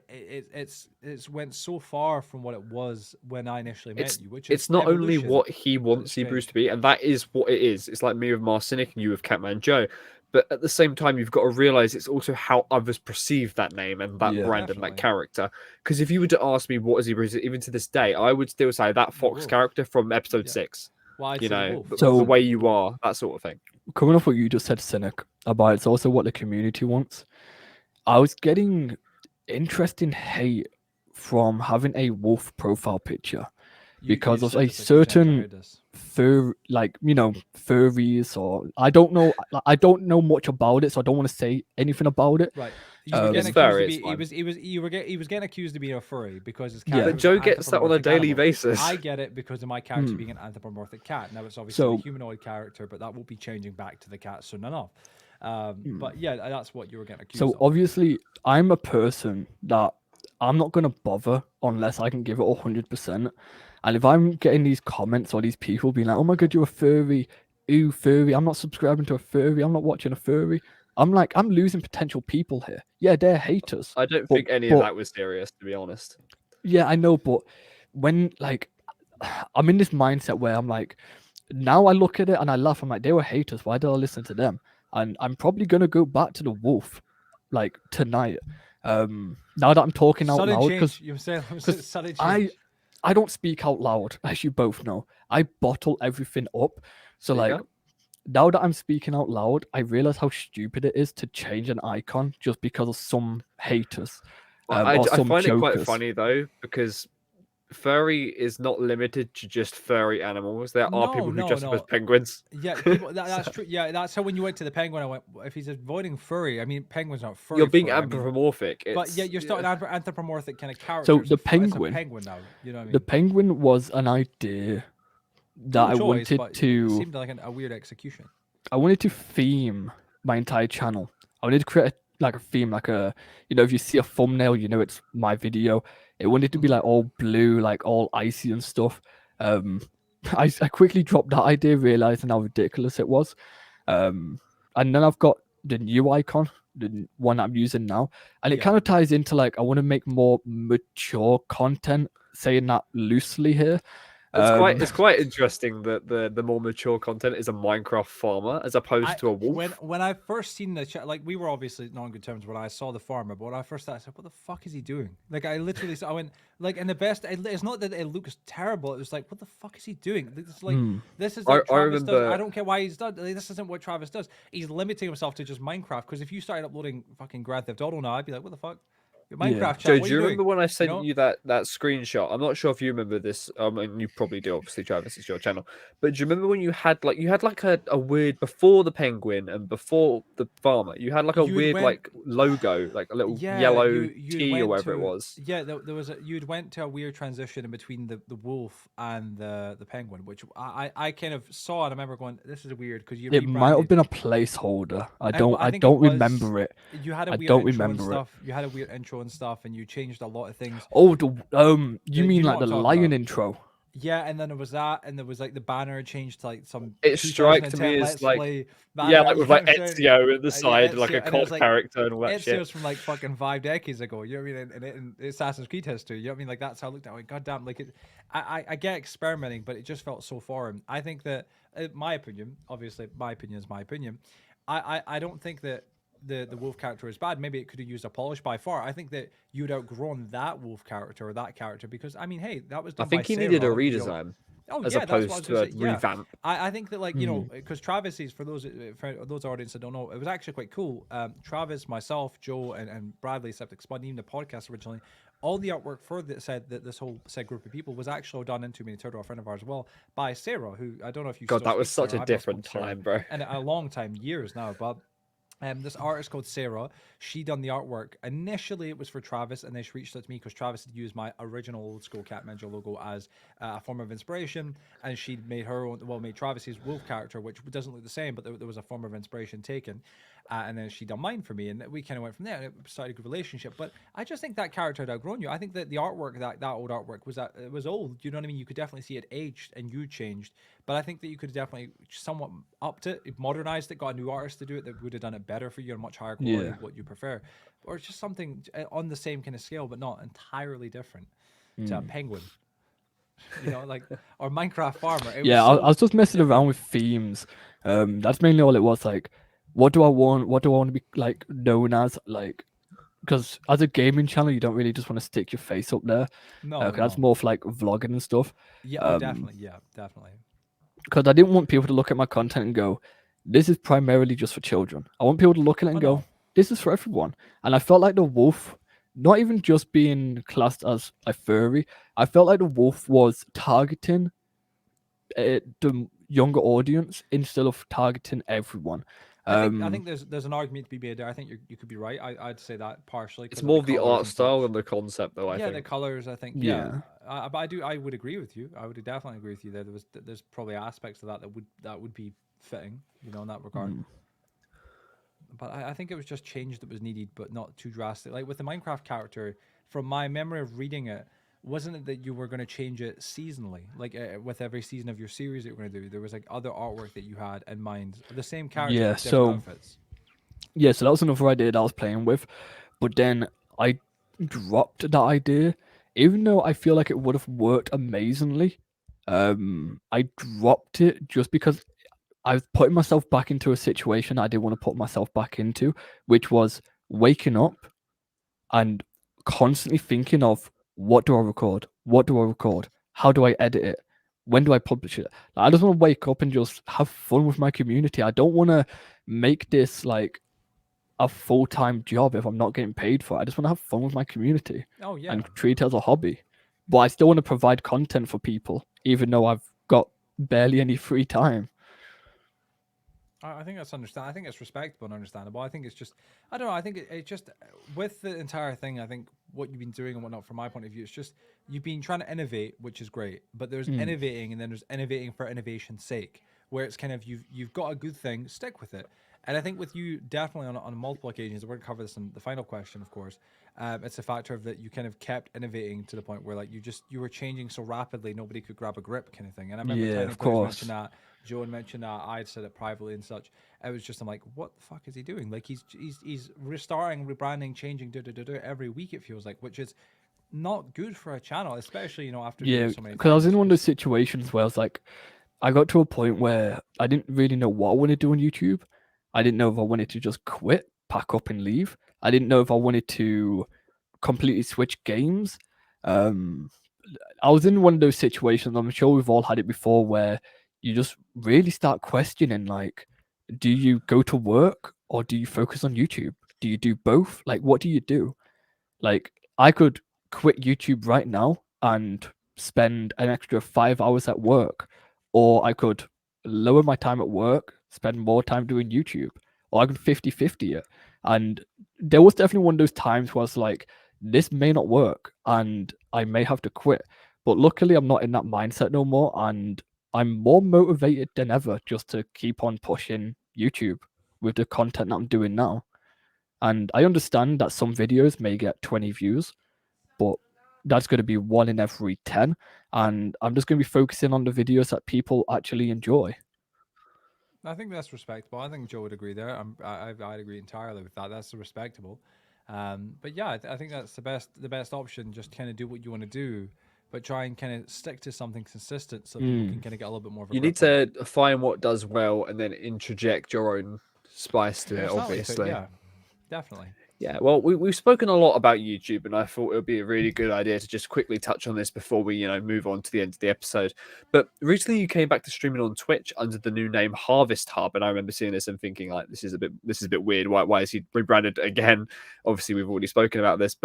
it's went so far from what it was when I initially met you, which is it's not only what he wants Zeabruse to be, and that is what it is. It's like me with Mars Cynic and you with Catman Joe, but at the same time, you've got to realize it's also how others perceive that name and that brand and that character. Because if you were to ask me what Zeabruse is, even to this day, I would still say that Fox character from episode 6. Well, so the way you are, that sort of thing. Coming off what you just said, Cynic, about it's also what the community wants. I was getting interesting hate from having a wolf profile picture because of a certain furries, or I don't know much about it, so I don't want to say anything about it. Right. He was getting accused of being a furry because his character. But Joe gets that on a daily basis. I get it because of my character being an anthropomorphic cat. Now it's obviously a humanoid character, but that will be changing back to the cat soon enough. But yeah, that's what you were getting accused of. So obviously, I'm a person that I'm not going to bother unless I can give it 100%. And if I'm getting these comments or these people being like, oh my God, you're a furry, ooh, furry, I'm not subscribing to a furry, I'm not watching a furry. I'm like, I'm losing potential people here. Yeah, they're haters. I don't think any of that was serious, to be honest. Yeah, I know, but when, like, I'm in this mindset where I'm like, now I look at it and I laugh. I'm like, they were haters. Why did I listen to them? And I'm probably going to go back to the wolf, like, tonight. Now that I'm talking out loud, because I don't speak out loud, as you both know. I bottle everything up. So, like, now that I'm speaking out loud, I realize how stupid it is to change an icon just because of some haters. I or some find it quite chokers. funny though, because furry is not limited to just furry animals. There are people who dress up as penguins. Yeah, people. That's true. Yeah, that's how when you went to the penguin, I went. If he's avoiding furry, I mean, penguins aren't furry. You're being furry, anthropomorphic. but yeah, you're starting anthropomorphic kind of characters. So the It's a penguin, penguin now. You know what I mean? the penguin was an idea that I wanted but to. It seemed like a weird execution. I wanted to theme my entire channel. I wanted to create a theme, like a, if you see a thumbnail, it's my video. It wanted to be like all blue, like all icy and stuff. I quickly dropped that idea, realizing how ridiculous it was. And then I've got the new icon, the one I'm using now, and it kind of ties into like I want to make more mature content, saying that loosely here. It's quite interesting that the more mature content is a Minecraft farmer as opposed to a wolf. When I first seen the chat, like we were obviously not on good terms when I saw the farmer, but when I first started, I said, "What the fuck is he doing?" Like I literally, I went like, and the best, it's not that it looks terrible. It was like, "What the fuck is he doing?" It's like this is like Travis does. I don't care why he's done. Like, this isn't what Travis does. He's limiting himself to just Minecraft. Because if you started uploading fucking Grand Theft Auto now, I'd be like, "What the fuck?" Minecraft chat. Joe, do you remember when I sent you that screenshot? I'm not sure if you remember this. I mean, you probably do. Obviously, Travis, it's your channel. But do you remember when you had like a weird before the penguin and before the farmer? You had like a weird like logo, like a little yellow T or whatever it was. Yeah, there was you'd went to a weird transition in between the wolf and the penguin, which I kind of saw and I remember going, "This is weird," because it might have been a placeholder. I don't remember it. You had a weird intro and stuff. You had a weird intro and stuff, and you changed a lot of things. Oh, you mean like the lion intro? Yeah, and then there was that, and there was like the banner changed to like some. It strikes me as like like with like Ezio at the side, like a cult character and all that shit. Ezio's from like fucking 5 decades ago. You know what I mean? In Assassin's Creed history, you know what I mean? Like that's how I looked at it. God damn, like it. I get experimenting, but it just felt so foreign. I think that, my opinion, obviously, my opinion is my opinion. I don't think that the wolf character is bad. Maybe it could have used a polish by far. I think that you'd outgrown that wolf character or that character because I mean, hey, that was done I think he needed a redesign. As opposed to a revamp. I think that like because Travis is for those audience that don't know, it was actually quite cool. Travis, myself, Joe, and Bradley, Septic Spud, even the podcast originally, all the artwork for said that this whole said group of people was actually done into me, a friend of ours as well, by Sarah, who I don't know if you. God, that was such a different time, bro. And a long time, years now, but. This artist called Sarah, she done the artwork. Initially, it was for Travis, and then she reached out to me because Travis had used my original old school Cat Ninja logo as a form of inspiration, and she made her own, made Travis's wolf character, which doesn't look the same, but there was a form of inspiration taken. And then she done mine for me, and we kind of went from there, and it started a good relationship. But I just think that character had outgrown you. I think that the artwork, that old artwork, it was old. You know what I mean? You could definitely see it aged, and you changed. But I think that you could definitely somewhat upped it, modernized it, got a new artist to do it that would have done it better for you and much higher quality, what you prefer. Or it's just something on the same kind of scale, but not entirely different to a penguin. You know, like, or Minecraft farmer. I was just messing around with themes. That's mainly all it was. Like, what do I want? What do I want to be like known as? Like, because as a gaming channel, you don't really just want to stick your face up there. No, that's more for like vlogging and stuff. Yeah, definitely. Yeah, definitely. Because I didn't want people to look at my content and go, "This is primarily just for children." I want people to look at it and go, "This is for everyone." And I felt like the wolf, not even just being classed as a furry, I felt like the wolf was targeting the younger audience instead of targeting everyone. I think there's an argument to be made there. I think you could be right. I'd say that partially. It's more of the art style than the concept, though. I think. The colors. I think. Yeah. But I would agree with you. I would definitely agree with you there. There's probably aspects of that would be fitting, you know, in that regard. But I think it was just change that was needed, but not too drastic. Like with the Minecraft character, from my memory of reading it, wasn't it that you were going to change it seasonally, like with every season of your series that you were going to do? There was like other artwork that you had in mind, the same character. Yeah, so outfits. Yeah, so that was another idea that I was playing with, but then I dropped that idea, even though I feel like it would have worked amazingly. I dropped it just because I was putting myself back into a situation I didn't want to put myself back into, which was waking up and constantly thinking of, what do I record? What do I record? How do I edit it? When do I publish it? Like, I just want to wake up and just have fun with my community. I don't want to make this like a full-time job if I'm not getting paid for it. I just want to have fun with my community Oh yeah. and treat it as a hobby. But I still want to provide content for people, even though I've got barely any free time. I think that's understand. I think it's respectable and understandable. I think it's just, I don't know. I think it just with the entire thing. I think what you've been doing and whatnot, from my point of view, it's just you've been trying to innovate, which is great. But there's innovating, and then there's innovating for innovation's sake, where it's kind of you've got a good thing, stick with it. And I think with you, definitely on multiple occasions, we're gonna cover this in the final question, of course. It's a factor of that you kind of kept innovating to the point where like you were changing so rapidly, nobody could grab a grip, kind of thing. And I remember Yeah, Tiny of Players course. mentioned that. Joe mentioned that. I'd said it privately and such. It was just, I'm like, what the fuck is he doing? Like he's restarting, rebranding, changing, every week, it feels like, which is not good for a channel, especially after doing Yeah, it so many because I was times. in one of those situations where I was like, I got to a point where I didn't really know what I wanted to do on YouTube. I didn't know if I wanted to just quit, pack up, and leave. I didn't know if I wanted to completely switch games. Um, I was in one of those situations. I'm sure we've all had it before, where you just really start questioning, like, do you go to work or do you focus on YouTube? Do you do both? Like, what do you do? Like, I could quit YouTube right now and spend an extra 5 hours at work, or I could lower my time at work, spend more time doing YouTube, or I could 50-50 it. And there was definitely one of those times where I was like, this may not work and I may have to quit. But luckily, I'm not in that mindset no more. And I'm more motivated than ever just to keep on pushing YouTube with the content that I'm doing now. And I understand that some videos may get 20 views, but that's going to be 1 in every 10. And I'm just going to be focusing on the videos that people actually enjoy. I think that's respectable. I think Joe would agree there. I'd agree entirely with that. That's respectable. But yeah, I think that's the best option. Just kind of do what you want to do, but try and kind of stick to something consistent so people can kind of get a little bit more of a You grip need on it. to find what does well and then interject your own spice to it, Personality fit, obviously. yeah, definitely. Yeah, well, we've spoken a lot about YouTube, and I thought it would be a really good idea to just quickly touch on this before we, move on to the end of the episode. But recently, you came back to streaming on Twitch under the new name Harvest Hub, and I remember seeing this and thinking, like, this is a bit weird. Why is he rebranded again? Obviously, we've already spoken about this,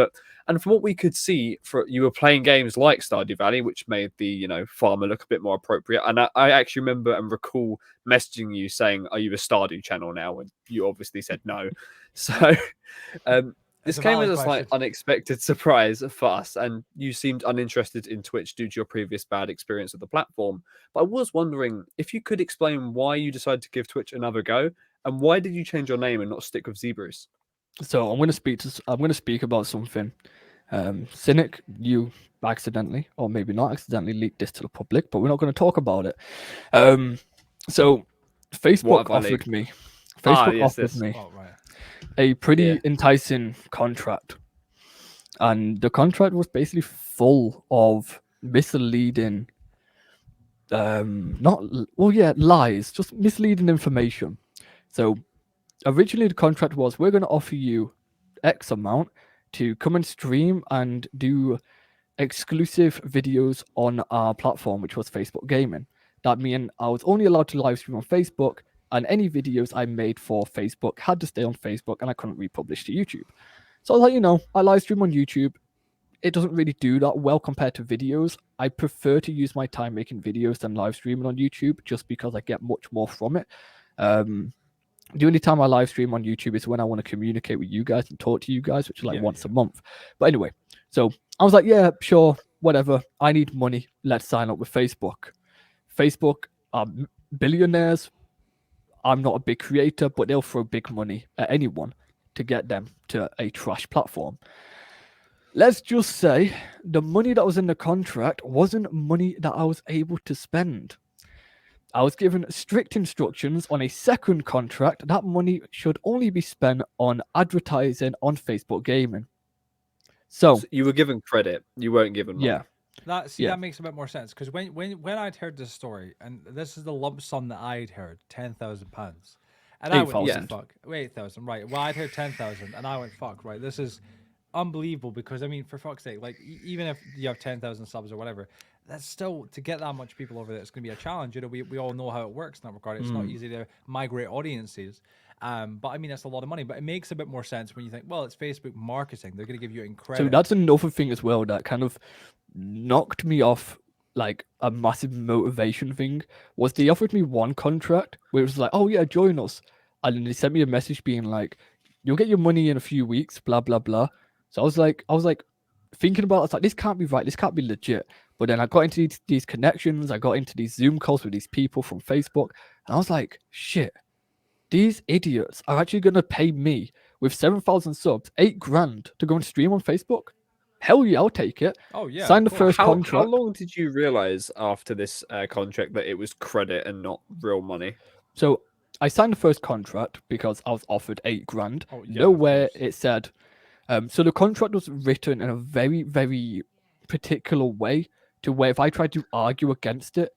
and from what we could see, you were playing games like Stardew Valley, which made the farmer look a bit more appropriate. And I actually remember and recall messaging you saying, "Are you a Stardew channel now?" And you obviously said no. So. This came as a slight unexpected surprise for us, and you seemed uninterested in Twitch due to your previous bad experience with the platform. But I was wondering if you could explain why you decided to give Twitch another go, and why did you change your name and not stick with Zeabruse? So I'm going to speak about something. Cynic, you accidentally, or maybe not accidentally, leaked this to the public, but we're not going to talk about it. So Facebook offered me. Facebook offered me a pretty enticing contract, and the contract was basically full of misleading, lies, just misleading information. So originally the contract was, we're going to offer you X amount to come and stream and do exclusive videos on our platform, which was Facebook Gaming. That meant I was only allowed to live stream on Facebook, and any videos I made for Facebook had to stay on Facebook, and I couldn't republish to YouTube. So I was like, I live stream on YouTube. It doesn't really do that well compared to videos. I prefer to use my time making videos than live streaming on YouTube, just because I get much more from it. The only time I live stream on YouTube is when I want to communicate with you guys and talk to you guys, which is like once a month. But anyway, so I was like, yeah, sure, whatever. I need money. Let's sign up with Facebook. Facebook are billionaires. I'm not a big creator, but they'll throw big money at anyone to get them to a trash platform. Let's just say the money that was in the contract wasn't money that I was able to spend. I was given strict instructions on a second contract. That money should only be spent on advertising on Facebook Gaming. So you were given credit. You weren't given money. Yeah. That makes a bit more sense, because when I'd heard this story, and this is the lump sum that I'd heard, £10,000, and I went, fuck, 8,000, right? Well, I'd heard 10,000, and I went, fuck, right? This is unbelievable, because I mean, for fuck's sake, like even if you have 10,000 subs or whatever, that's still, to get that much people over there, it's going to be a challenge. We all know how it works in that regard. It's not easy to migrate audiences. But I mean, that's a lot of money. But it makes a bit more sense when you think, well, it's Facebook marketing. They're going to give you it in So credit. that's another thing as well that kind of knocked me off like a massive motivation thing was they offered me one contract where it was like, oh yeah, join us. And then they sent me a message being like, you'll get your money in a few weeks, blah blah blah. So I was like thinking about it, I was like, this can't be right, this can't be legit. But then I got into these connections, I got into these Zoom calls with these people from Facebook, and I was like, shit, these idiots are actually gonna pay me with 7,000 subs, 8 grand to go and stream on Facebook. Hell yeah, I'll take it. Oh yeah. Sign the of course. first How contract. long did you realize after this contract that it was credit and not real money? So I signed the first contract because I was offered 8 grand. Oh, yeah, of Nowhere course. it said. So the contract was written in a very, very particular way to where if I tried to argue against it,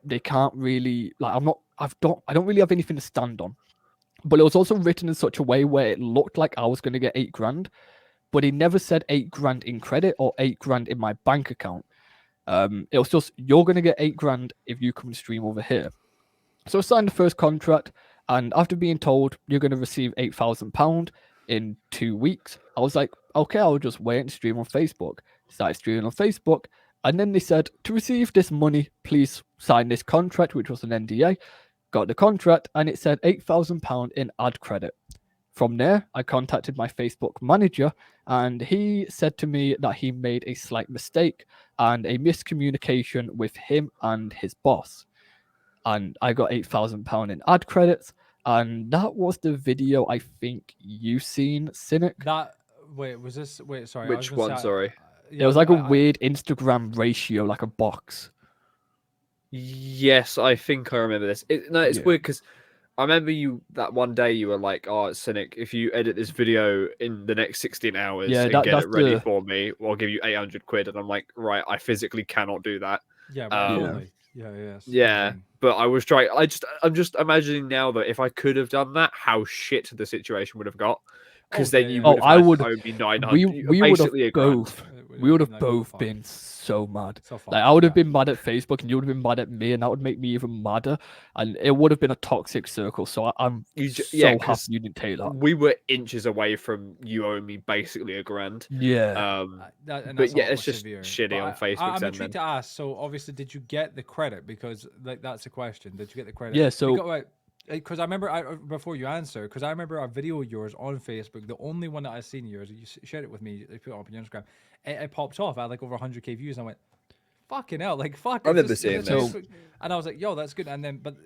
they can't really like I don't really have anything to stand on. But it was also written in such a way where it looked like I was going to get 8 grand, but he never said 8 grand in credit or 8 grand in my bank account. It was just you're going to get 8 grand if you come stream over here. So I signed the first contract, and after being told you're going to receive £8,000 in 2 weeks, I was like, okay, I'll just wait and stream on Facebook. Started streaming on Facebook, and then they said to receive this money, please sign this contract, which was an NDA. Got the contract, and it said £8,000 in ad credit. From there, I contacted my Facebook manager, and he said to me that he made a slight mistake and a miscommunication with him and his boss. And I got £8,000 in ad credits, and that was the video I think you seen, Cynic. Sorry. I Which was gonna one? say, Sorry. It was like a weird Instagram ratio, like a box. Yes, I think I remember this. It's Yeah. weird because I remember you that one day you were like, "Oh, Cynic, if you edit this video in the next 16 hours Yeah, and that- get that's it ready the- for me, I'll give you 800 quid." And I'm like, "Right, I physically cannot do that." Yeah. Um, Only. Yeah. Yes. Yeah, but I was trying. I'm just imagining now that if I could have done that, how shit the situation would have got. Because then you would have I had would. to owe me 900. We would have basically a grand. both. We would have both been so mad. So Like I would have been mad at Facebook, and you would have been mad at me, and that would make me even madder. And it would have been a toxic circle. So I'm so happy you didn't take that. We were inches away from you owing me basically a grand. Yeah. But yeah, it's just shitty on Facebook. I'm intrigued to ask. So obviously, did you get the credit? Because like that's a question. Did you get the credit? Yeah. So. Because I remember, before you answer, because I remember a video of yours on Facebook, the only one that I seen yours, you shared it with me, you put it up on your Instagram, it popped off, I had like over 100k views, and I went, fucking hell, like fuck. I remember seeing this. And I was like, yo, that's good. And then, but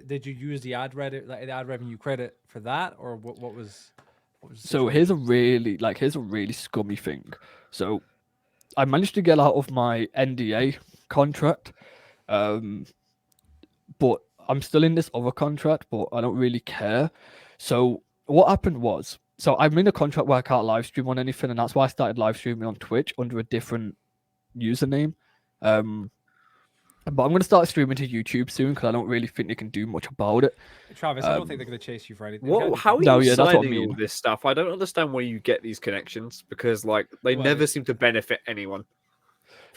did you use the ad revenue credit for that, or what was so here's a really scummy thing. So I managed to get out of my NDA contract, but I'm still in this other contract, but I don't really care. So what happened was, so I'm in a contract where I can't live stream on anything, and that's why I started live streaming on Twitch under a different username. But I'm going to start streaming to YouTube soon because I don't really think they can do much about it. Travis, I don't think they're going to chase you for anything. How are you signing all this stuff? I don't understand where you get these connections because like they never seem to benefit anyone.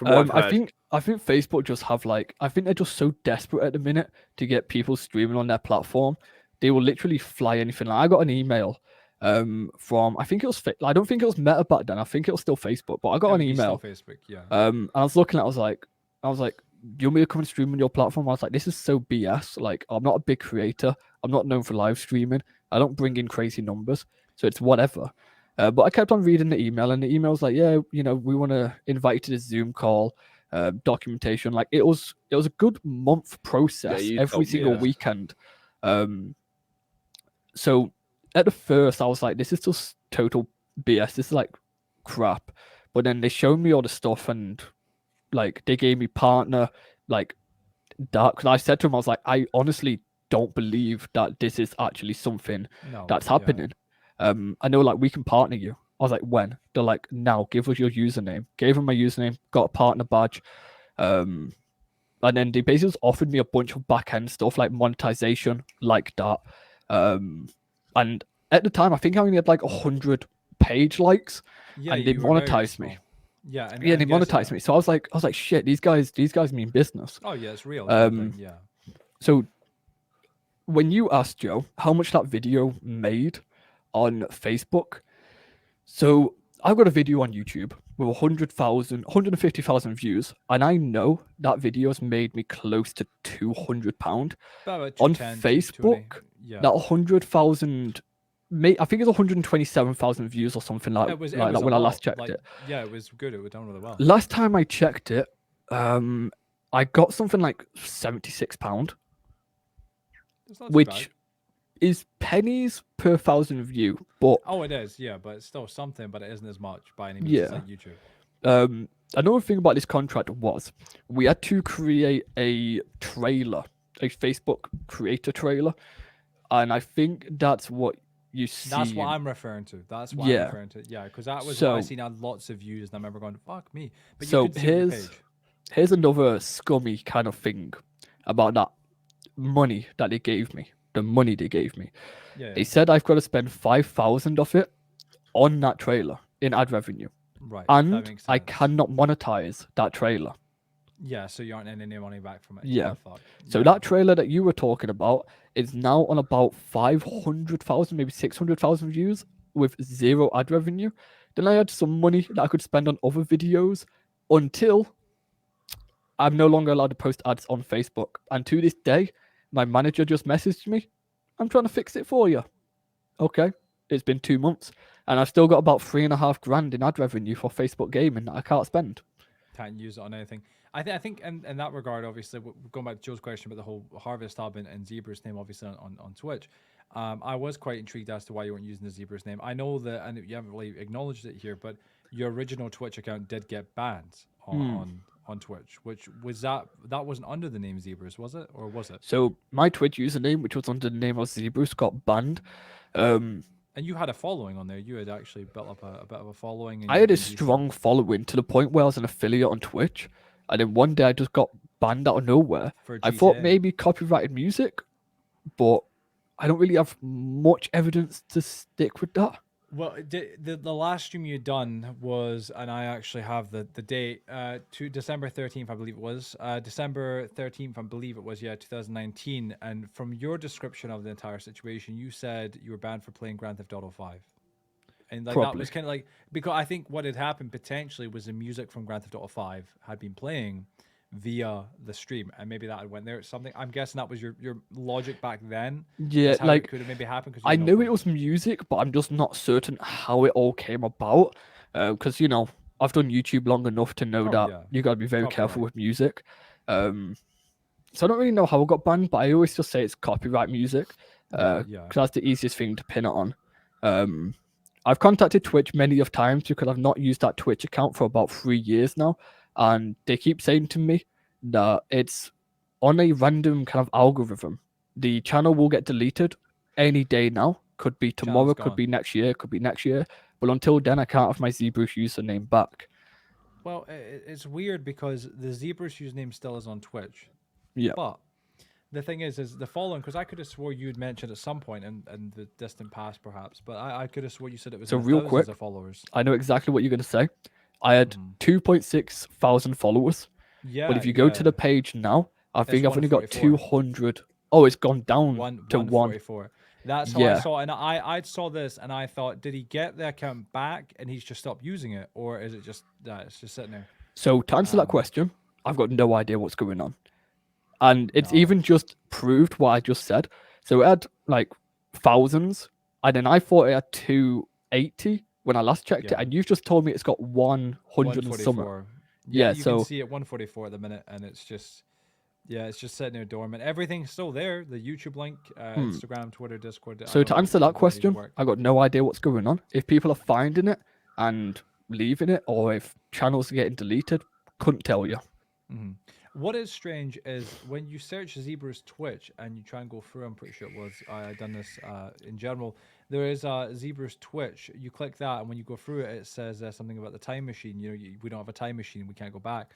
I think Facebook just have I think they're just so desperate at the minute to get people streaming on their platform. They will literally fly anything. Like I got an email from I think it was I don't think it was Meta back then. I think it was still Facebook, but I got an email. Facebook, yeah. And I was looking at it, I was like, you want me to come and stream on your platform? I was like, this is so BS. Like I'm not a big creator. I'm not known for live streaming. I don't bring in crazy numbers, so it's whatever. But I kept on reading the email, and the email was like, yeah, we want to invite you to this Zoom call, documentation. Like it was a good month process every single weekend. So at the first I was like, this is just total BS. This is like crap. But then they showed me all the stuff, and like they gave me partner like that. Because I said to him, I was like, I honestly don't believe that this is actually something that's happening. Yeah. I know, like, we can partner you. I was like, when? They're like, now, give us your username. Gave them my username, got a partner badge. And then they basically just offered me a bunch of back-end stuff, like monetization, like that. And at the time, I think I only had like 100 page likes, and they monetized me. Yeah, they monetized me. So I was like, shit, these guys mean business. Oh yeah, it's real. So when you asked Joe how much that video made on Facebook, so I've got a video on YouTube with 100,000, 150,000 views, and I know that video's made me close to £200. About On 210, 220. Facebook, Yeah. that 100,000, I think it's 127,000 views or something like It was that a when I lot. last checked Like, it. yeah, it was good. It was done really well. Last time I checked it, I got something like £76, It's not too which bad. is pennies per thousand view. But Oh, it is, yeah, but it's still something, but it isn't as much by any means. It's yeah, like YouTube. another thing about this contract was we had to create a trailer, a Facebook creator trailer, and I think that's what you see. That's what I'm referring to. That's what I'm Yeah. referring to. Yeah, because that was So- what I seen had lots of views, and I remember going, "Fuck me!" But you So could see it on the page. here's another scummy kind of thing about that money that they gave me. The money they gave me. Yeah, They said I've got to spend 5,000 of it on that trailer in ad revenue, right. That and makes I sense. cannot monetize that trailer. Yeah, so you aren't earning any money back from it. Yeah. Oh, fuck. So Yeah. that trailer that you were talking about is now on about 500,000, maybe 600,000 views with zero ad revenue. Then I had some money that I could spend on other videos until I'm no longer allowed to post ads on Facebook. And to this day, my manager just messaged me, "I'm trying to fix it for you." Okay, it's been 2 months, and I've still got about 3.5 grand in ad revenue for Facebook gaming that I can't spend. Can't use it on anything. I think in that regard, obviously, going back to Joe's question about the whole Harvest Hub and Zebruse name, obviously on Twitch, I was quite intrigued as to why you weren't using the Zebruse name. I know that, and you haven't really acknowledged it here, but your original Twitch account did get banned on Twitch. Which was that wasn't under the name Zebruse, was it, or was it? So my Twitch username, which was under the name of Zebruse, got banned. And you had a following on there. You had actually built up a bit of a following. And I you had a did decent. strong following to the point where I was an affiliate on Twitch, and then one day I just got banned out of nowhere. For I thought GTA. maybe copyrighted music, but I don't really have much evidence to stick with that. Well, the last stream you had done was, and I actually have the date, to December 13th, I believe it was. December 13th, I believe it was, yeah, 2019. And from your description of the entire situation, you said you were banned for playing Grand Theft Auto 5. And like that Probably. was kind of like, because I think what had happened potentially was the music from Grand Theft Auto 5 had been playing via the stream, and maybe that had went there. It's something, I'm guessing that was your logic back then. Yeah, is how like it could have maybe happened. Cause I knew it was music, but I'm just not certain how it all came about. Because I've done YouTube long enough to know Oh, that yeah. you gotta be very careful Copyright. with music. So I don't really know how I got banned, but I always just say it's copyright music. Yeah. Because that's the easiest thing to pin it on. I've contacted Twitch many of times because I've not used that Twitch account for about 3 years now, and they keep saying to me that it's on a random kind of algorithm. The channel will get deleted any day now. Could be tomorrow, Channel's could gone. be next year, could be next year. But until then, I can't have my Zebruse username back. Well, it's weird because the Zebruse username still is on Twitch. Yeah. But the thing is the following, because I could have swore you'd mentioned at some point in the distant past, perhaps, but I could have swore you said it was So in the real thousands quick, of followers. I know exactly what you're going to say. I had Mm-hmm. 2.6 thousand followers. Yeah. But if you go to the page now, I think I've only got 144. 200. Oh, it's gone down to 144. That's how I Yeah. saw it. And I saw this and I thought, did he get the account back and he's just stopped using it? Or is it just that it's just sitting there? So to answer that question, I've got no idea what's going on. And it's No. even just proved what I just said. So it had like thousands, and then I thought it had 280 when I last checked it, Yeah. and you've just told me it's got 100 and something. 144. Yeah, you so can see it 144 at the minute, and it's just sitting there dormant. Everything's still there. The YouTube link, Instagram, Twitter, Discord. I so don't to know answer if that it needs to question, work. I got no idea what's going on. If people are finding it and leaving it, or if channels are getting deleted, couldn't tell you. Mhm. What is strange is when you search Zebruse Twitch and you try and go through, I'm pretty sure it was, I done this in general, there is Zebruse Twitch. You click that, and when you go through it, it says something about the time machine. We don't have a time machine, we can't go back,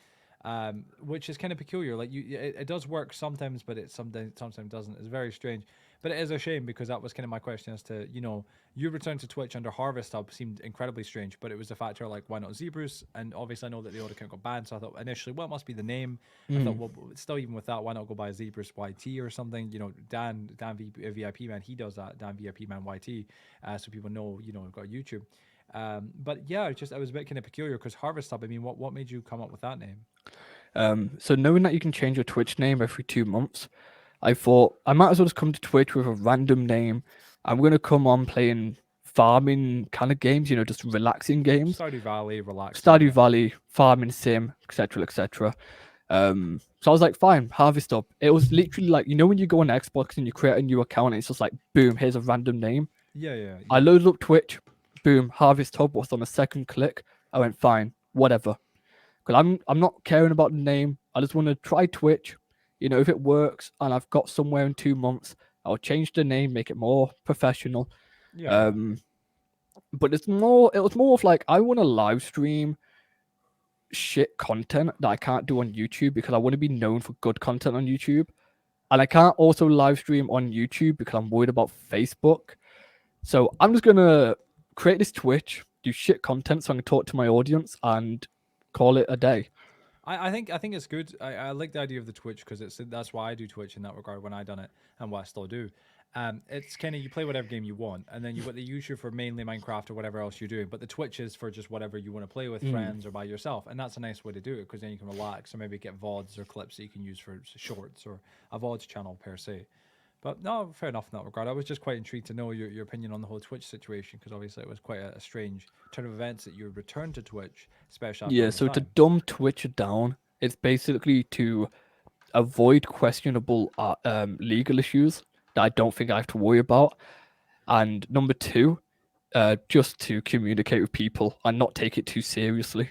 which is kind of peculiar. Like it does work sometimes, but it sometimes doesn't. It's very strange. But it is a shame because that was kind of my question as to, you return to Twitch under Harvest Hub seemed incredibly strange, but it was the factor like, why not Zeabruse? And obviously I know that the old account got banned, so I thought initially, well, it must be the name. I thought, well, still even with that, why not go by Zeabruse YT or something? Dan VIP Man, he does that, Dan VIP Man YT, so people know, I've got YouTube. But yeah, I was a bit kind of peculiar because Harvest Hub, I mean, what made you come up with that name? So knowing that you can change your Twitch name every 2 months, I thought I might as well just come to Twitch with a random name. I'm gonna come on playing farming kind of games, just relaxing games. Stardew Valley, relaxing. Stardew Valley, farming sim, etc., etc. So I was like, fine, Harvest Up. It was literally like, when you go on Xbox and you create a new account, and it's just like, boom, here's a random name. Yeah. I loaded up Twitch, boom, Harvest Hub was on a second click. I went, fine, whatever. Because I'm not caring about the name. I just want to try Twitch. If it works and I've got somewhere in 2 months, I'll change the name, make it more professional. Yeah. But it was more of like, I want to live stream shit content that I can't do on YouTube because I want to be known for good content on YouTube. And I can't also live stream on YouTube because I'm worried about Facebook. So I'm just going to create this Twitch, do shit content so I can talk to my audience and call it a day. I think it's good. I like the idea of the Twitch because that's why I do Twitch in that regard when I done it and what I still do. It's kind of you play whatever game you want, and then you've got the YouTube for mainly Minecraft or whatever else you're doing. But the Twitch is for just whatever you want to play with friends or by yourself, and that's a nice way to do it because then you can relax or maybe get VODs or clips that you can use for shorts or a VODs channel per se. But no, fair enough in that regard. I was just quite intrigued to know your opinion on the whole Twitch situation because obviously it was quite a strange turn of events that you returned to Twitch, especially after so to dumb Twitch down, it's basically to avoid questionable legal issues that I don't think I have to worry about. And number two, just to communicate with people and not take it too seriously.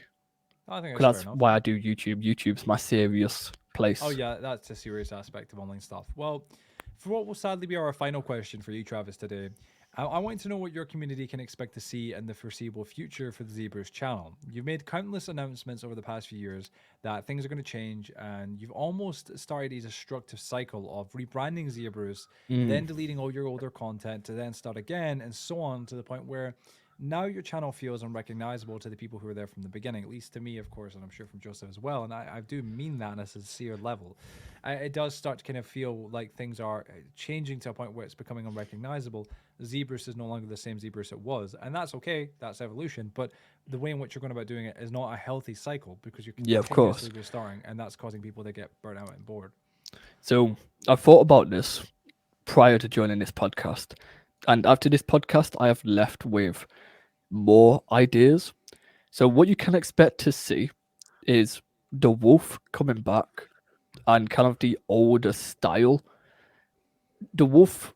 I think that's why I do YouTube. YouTube's my serious place. Oh yeah, that's a serious aspect of online stuff. Well, for what will sadly be our final question for you, Travis, today, I want to know what your community can expect to see in the foreseeable future for the Zeabruse channel. You've made countless announcements over the past few years that things are going to change, and you've almost started a destructive cycle of rebranding Zeabruse, then deleting all your older content to then start again, and so on to the point where now your channel feels unrecognizable to the people who were there from the beginning, at least to me, of course, and I'm sure from Joseph as well. And I do mean that on a sincere level. It does start to kind of feel like things are changing to a point where it's becoming unrecognizable. Zeabruse is no longer the same Zeabruse it was. And that's okay. That's evolution. But the way in which you're going about doing it is not a healthy cycle because you're continuously restarting, and that's causing people to get burnt out and bored. So I thought about this prior to joining this podcast. And after this podcast, I have left with more ideas. So what you can expect to see is the wolf coming back and kind of the older style. The wolf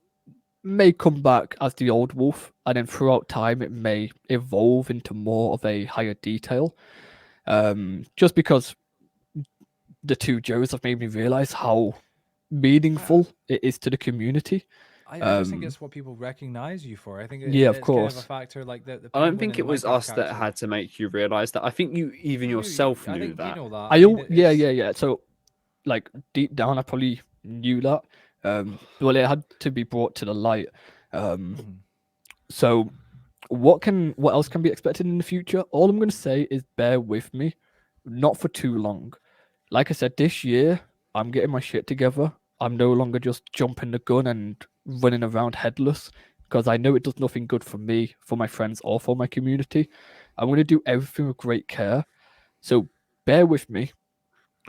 may come back as the old wolf, and then throughout time it may evolve into more of a higher detail. Just because the two Joes have made me realize how meaningful it is to the community. I just think it's what people recognize you for. I think of course. Kind of a factor like the I don't think it was us that had to make you realize that. I think you yourself knew that. You know that. Yeah. So, like deep down, I probably knew that. Well, it had to be brought to the light. So, what else can be expected in the future? All I'm going to say is bear with me, not for too long. Like I said, this year I'm getting my shit together. I'm no longer just jumping the gun and running around headless because I know it does nothing good for me, for my friends, or for my community. I'm going to do everything with great care. So bear with me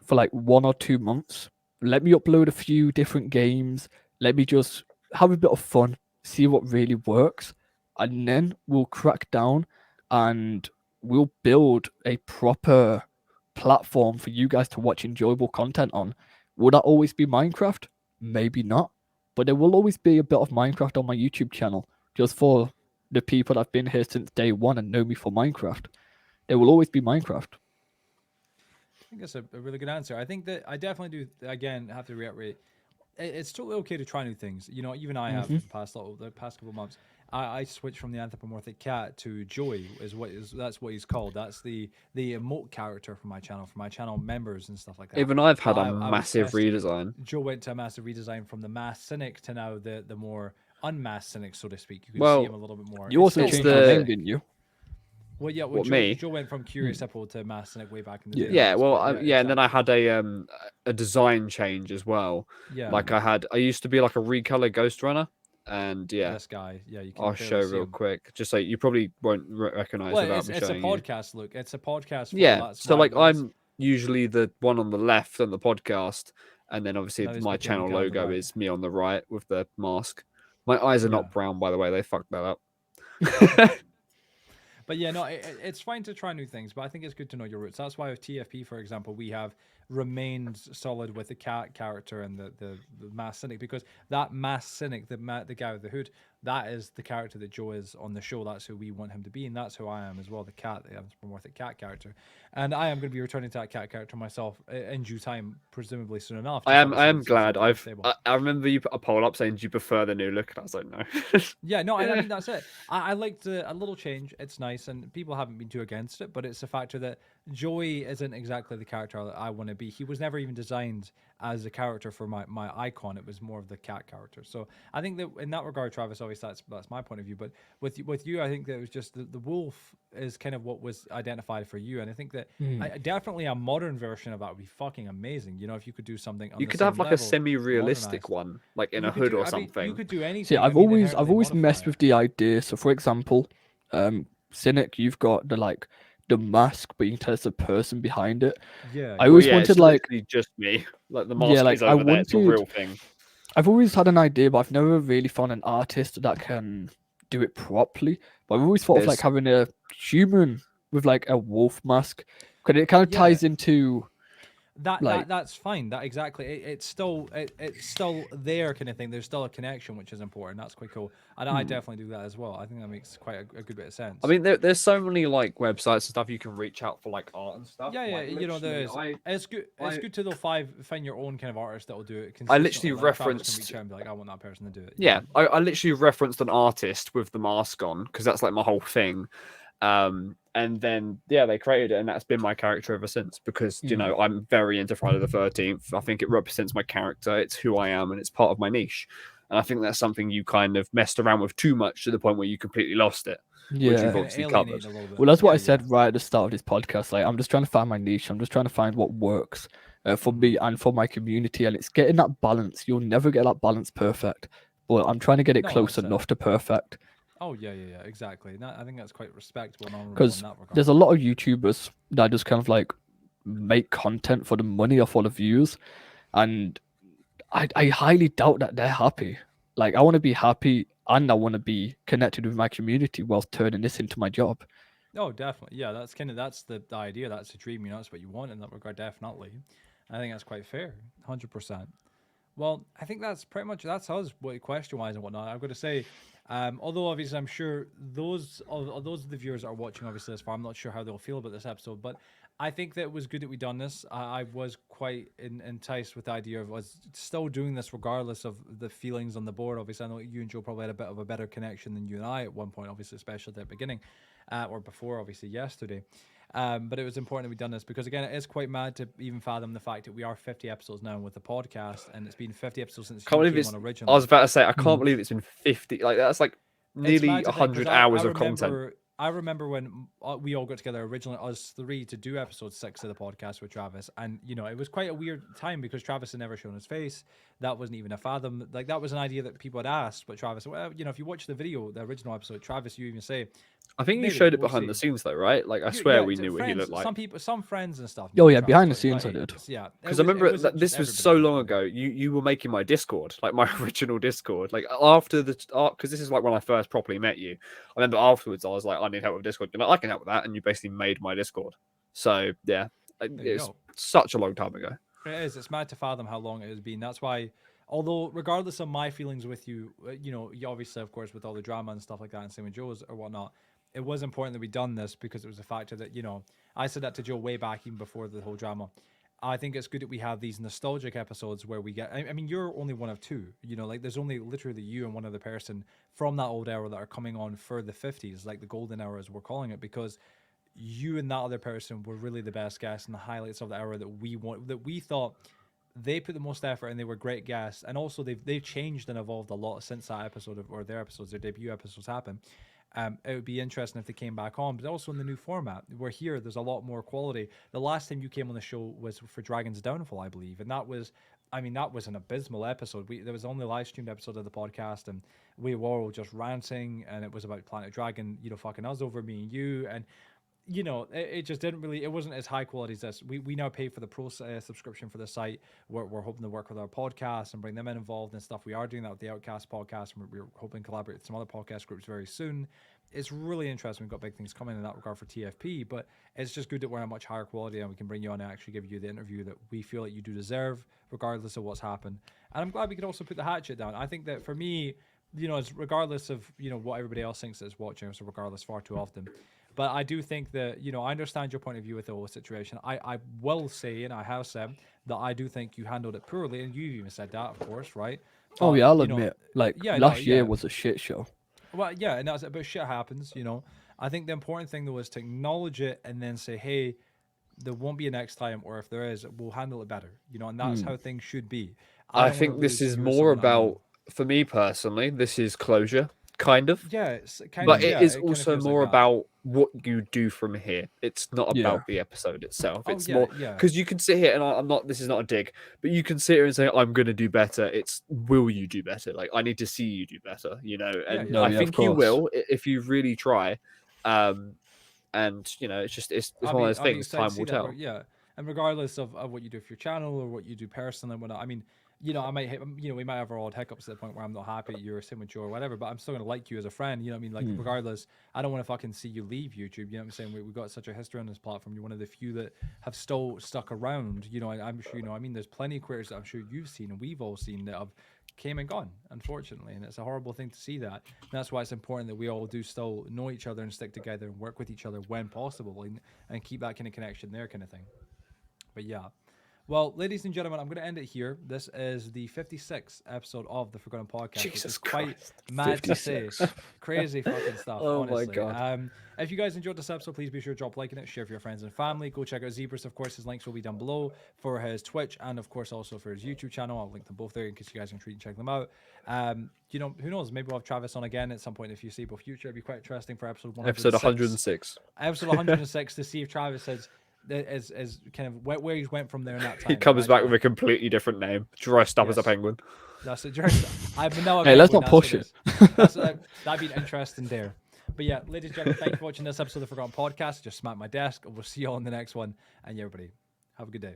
for like 1 or 2 months. Let me upload a few different games. Let me just have a bit of fun, see what really works. And then we'll crack down and we'll build a proper platform for you guys to watch enjoyable content on. Will that always be Minecraft? Maybe not. But there will always be a bit of Minecraft on my YouTube channel, just for the people that have been here since day one and know me for Minecraft. There will always be Minecraft. I think that's a really good answer. I think that I definitely do, again, have to reiterate, it's totally okay to try new things. Even I have the past couple of months. I switched from the anthropomorphic cat to Joey. That's what he's called. That's the emote character for my channel members and stuff like that. Even I've had So a I was massive testing it. redesign. Joe went to a massive redesign from the masked cynic to now the more unmasked cynic, so to speak. You can see him a little bit more. You also It's changed still your name, cynic. didn't you? Well, yeah. Well, What, me? Joe went from Curious Hippo to masked cynic way back in the day. Yeah, well, But and then I had a design change as well. Yeah. Like I used to be like a recolor Ghost Runner, and yeah, This guy. Yeah, you can. I'll barely show see real him. quick, just so you probably won't recognize Well, without it's me a showing you. podcast. Look, it's a podcast. Yeah, That's so why like that's- I'm usually the one on the left on the podcast, and then obviously Now he's my became the channel guy on the logo right. is me on the right with the mask. My eyes are Yeah. not brown, by the way. They fucked that up. But yeah, no, it's fine to try new things, but I think it's good to know your roots. That's why with TFP, for example, we have remained solid with the cat character and the masked cynic, because that masked cynic, the guy with the hood, that is the character that Joe is on the show. That's who we want him to be, and that's who I am as well, the anthropomorphic cat character. And I am going to be returning to that cat character myself in due time, presumably soon enough. I am glad. I remember you put a poll up saying, "Do you prefer the new look?" And I was like, "No." Yeah, no, I mean that's it. I liked a little change. It's nice, and people haven't been too against it. But it's the factor that Joey isn't exactly the character that I want to be. He was never even designed as a character for my icon. It was more of the cat character. So I think that in that regard, Travis, obviously that's my point of view. But with you, I think that it was just the wolf is kind of what was identified for you, and I think that definitely a modern version of that would be fucking amazing. You know, if you could do something, on You the could same have like a level, semi-realistic modernized. one, like in You a could hood do- or I mean, something. you could do anything. See, I I've mean, always inherently messed modify with it. the idea. So, for example, Cynic, you've got the mask, but you can tell it's a person behind it. Yeah, I always yeah, wanted it's like literally just me. Like the mask like, is I over there. It's a wanted- real thing. I've always had an idea, but I've never really found an artist that can do it properly. But I've always thought of like There's- having a human with like a wolf mask, because it kind of Yeah. ties into that's fine. That exactly. It's still there kind of thing. There's still a connection, which is important. That's quite cool. And I definitely do that as well. I think that makes quite a good bit of sense. I mean, there's so many like websites and stuff you can reach out for like art and stuff. yeah, Like, you know, there is. literally, It's good. It's good to find your own kind of artist that will do it. I literally consistently. Like, Travis can referenced- reach out and be like, I want that person to do it. Yeah, I literally referenced an artist with the mask on because that's like my whole thing. And then they created it, and that's been my character ever since. Because you know I'm very into Friday the 13th. I think it represents my character. It's who I am, and it's part of my niche. And I think that's something you kind of messed around with too much to the point where you completely lost it. Which you've yeah. obviously Alienate covered. a little bit. Well, that's what Yeah, I said right at the start of this podcast. Like, I'm just trying to find my niche. I'm just trying to find what works for me and for my community. And it's getting that balance. You'll never get that balance perfect, but I'm trying to get it No, close that's it. enough to perfect. Oh yeah, exactly. I think that's quite respectable and honorable in Because that regard. there's a lot of YouTubers that just kind of like make content for the money or for the views, and I highly doubt that they're happy. Like, I want to be happy and I want to be connected with my community whilst turning this into my job. Oh, definitely. Yeah, that's the idea. That's the dream. You know, that's what you want in that regard. Definitely. I think that's quite fair. 100%. Well, I think that's pretty much that's us. Question-wise and whatnot, I've got to say. Although obviously I'm sure those of the viewers that are watching obviously this far, I'm not sure how they'll feel about this episode, but I think that it was good that we done this. I was quite enticed with the idea of us still doing this regardless of the feelings on the board. Obviously, I know you and Joe probably had a bit of a better connection than you and I at one point, obviously, especially at the beginning, or before, obviously, yesterday. But it was important that we done this because, again, it is quite mad to even fathom the fact that we are 50 episodes now with the podcast, and it's been 50 episodes since Can't you believe came it's. on I originally. was about to say I can't believe it's been 50. Like that's like It's nearly mad to think, 100 'cause hours I of content. I remember when we all got together originally, us three, to do episode 6 of the podcast with Travis, and you know it was quite a weird time because Travis had never shown his face. That wasn't even a fathom. Like that was an idea that people had asked, but Travis, well, you know, if you watch the video, the original episode, Travis, you even say. I think you Maybe, showed it we'll behind the see. scenes though, right? Like I swear Yeah, we to knew what he friends, looked like. some friends and stuff. Oh, knew yeah, Travis, behind the but, scenes I like, did. Yeah, Because I remember this was so long ago. You were making my Discord, like my original Discord. Like after because this is like when I first properly met you. I remember afterwards I was like, I need help with Discord. You're like, I can help with that, and you basically made my Discord. So yeah, you it's go. such a long time ago. It is. It's mad to fathom how long it has been. That's why, although regardless of my feelings with you, you know, you obviously, of course, with all the drama and stuff like that, and same with Joe's or whatnot, it was important that we done this because it was a factor that, you know, I said that to Joe way back even before the whole drama. I think it's good that we have these nostalgic episodes where we get. I mean, you're only one of two. Like there's only literally you and one other person from that old era that are coming on for the 50s, like the golden era as we're calling it, because you and that other person were really the best guests and the highlights of the era that we thought they put the most effort and they were great guests. And also they've changed and evolved a lot since that episode or their debut episodes happened. It would be interesting if they came back on, but also in the new format. We're here, there's a lot more quality. The last time you came on the show was for Dragon's Downfall, I believe, and that was an abysmal episode. There was only live streamed episode of the podcast, and we were all just ranting, and it was about Planet Dragon, fucking us over, me and you, and it just didn't really, it wasn't as high quality as this. We now pay for the pro subscription for the site. We're hoping to work with our podcast and bring them involved and stuff. We are doing that with the Outcast podcast, and we're hoping to collaborate with some other podcast groups very soon. It's really interesting. We've got big things coming in that regard for TFP, but it's just good that we're on a much higher quality and we can bring you on and actually give you the interview that we feel like you do deserve, regardless of what's happened. And I'm glad we could also put the hatchet down. I think that for me, it's regardless of, what everybody else thinks is watching, so regardless far too often. But I do think that, I understand your point of view with the whole situation. I will say, and I have said, that I do think you handled it poorly, and you've even said that, of course, right? Oh, yeah, I'll admit. Last year was a shit show. Well, yeah, and that's it, but shit happens, I think the important thing, though, is to acknowledge it and then say, hey, there won't be a next time, or if there is, we'll handle it better, and that's how things should be. I think this is more about, for me personally, this is closure. Kind of. Yeah, it's kind but of, it is also more about what you do from here. It's not about the episode itself. It's more because you can sit here and I'm not. This is not a dig, but you can sit here and say I'm going to do better. It's will you do better? Like I need to see you do better. And I think you will if you really try. And it's just it's one of those things. Time will tell. Yeah, and regardless of what you do for your channel or what you do personally, I mean. I might hit, we might have our odd hiccups to the point where I'm not happy you're immature or whatever, but I'm still going to like you as a friend. You know what I mean? Like, regardless, I don't want to fucking see you leave YouTube. You know what I'm saying? We've got such a history on this platform. You're one of the few that have still stuck around. I'm sure, there's plenty of creators that I'm sure you've seen and we've all seen that have came and gone, unfortunately. And it's a horrible thing to see that. And that's why it's important that we all do still know each other and stick together and work with each other when possible and keep that kind of connection there kind of thing. But yeah. Well, ladies and gentlemen, I'm going to end it here. This is the 56th episode of the Forgotten Podcast. Jesus which is quite Christ. mad 56. To say. Crazy fucking stuff, oh honestly. My God. If you guys enjoyed this episode, please be sure to drop a like in it, share with your friends and family. Go check out Zeabruse, of course. His links will be down below for his Twitch and, of course, also for his YouTube channel. I'll link them both there in case you guys are intrigued and check them out. Who knows? Maybe we'll have Travis on again at some point in the foreseeable future. It'd be quite interesting for episode 106. Episode 106 to see if Travis is kind of where he went from there in that time. He comes back with a completely different name, dressed up as a penguin. That's it. Hey, let's not push it. That'd be an interesting dare. But yeah, ladies and gentlemen, thank you for watching this episode of the Forgotten Podcast. I just smacked my desk, and we'll see you all in the next one. And yeah, everybody, have a good day.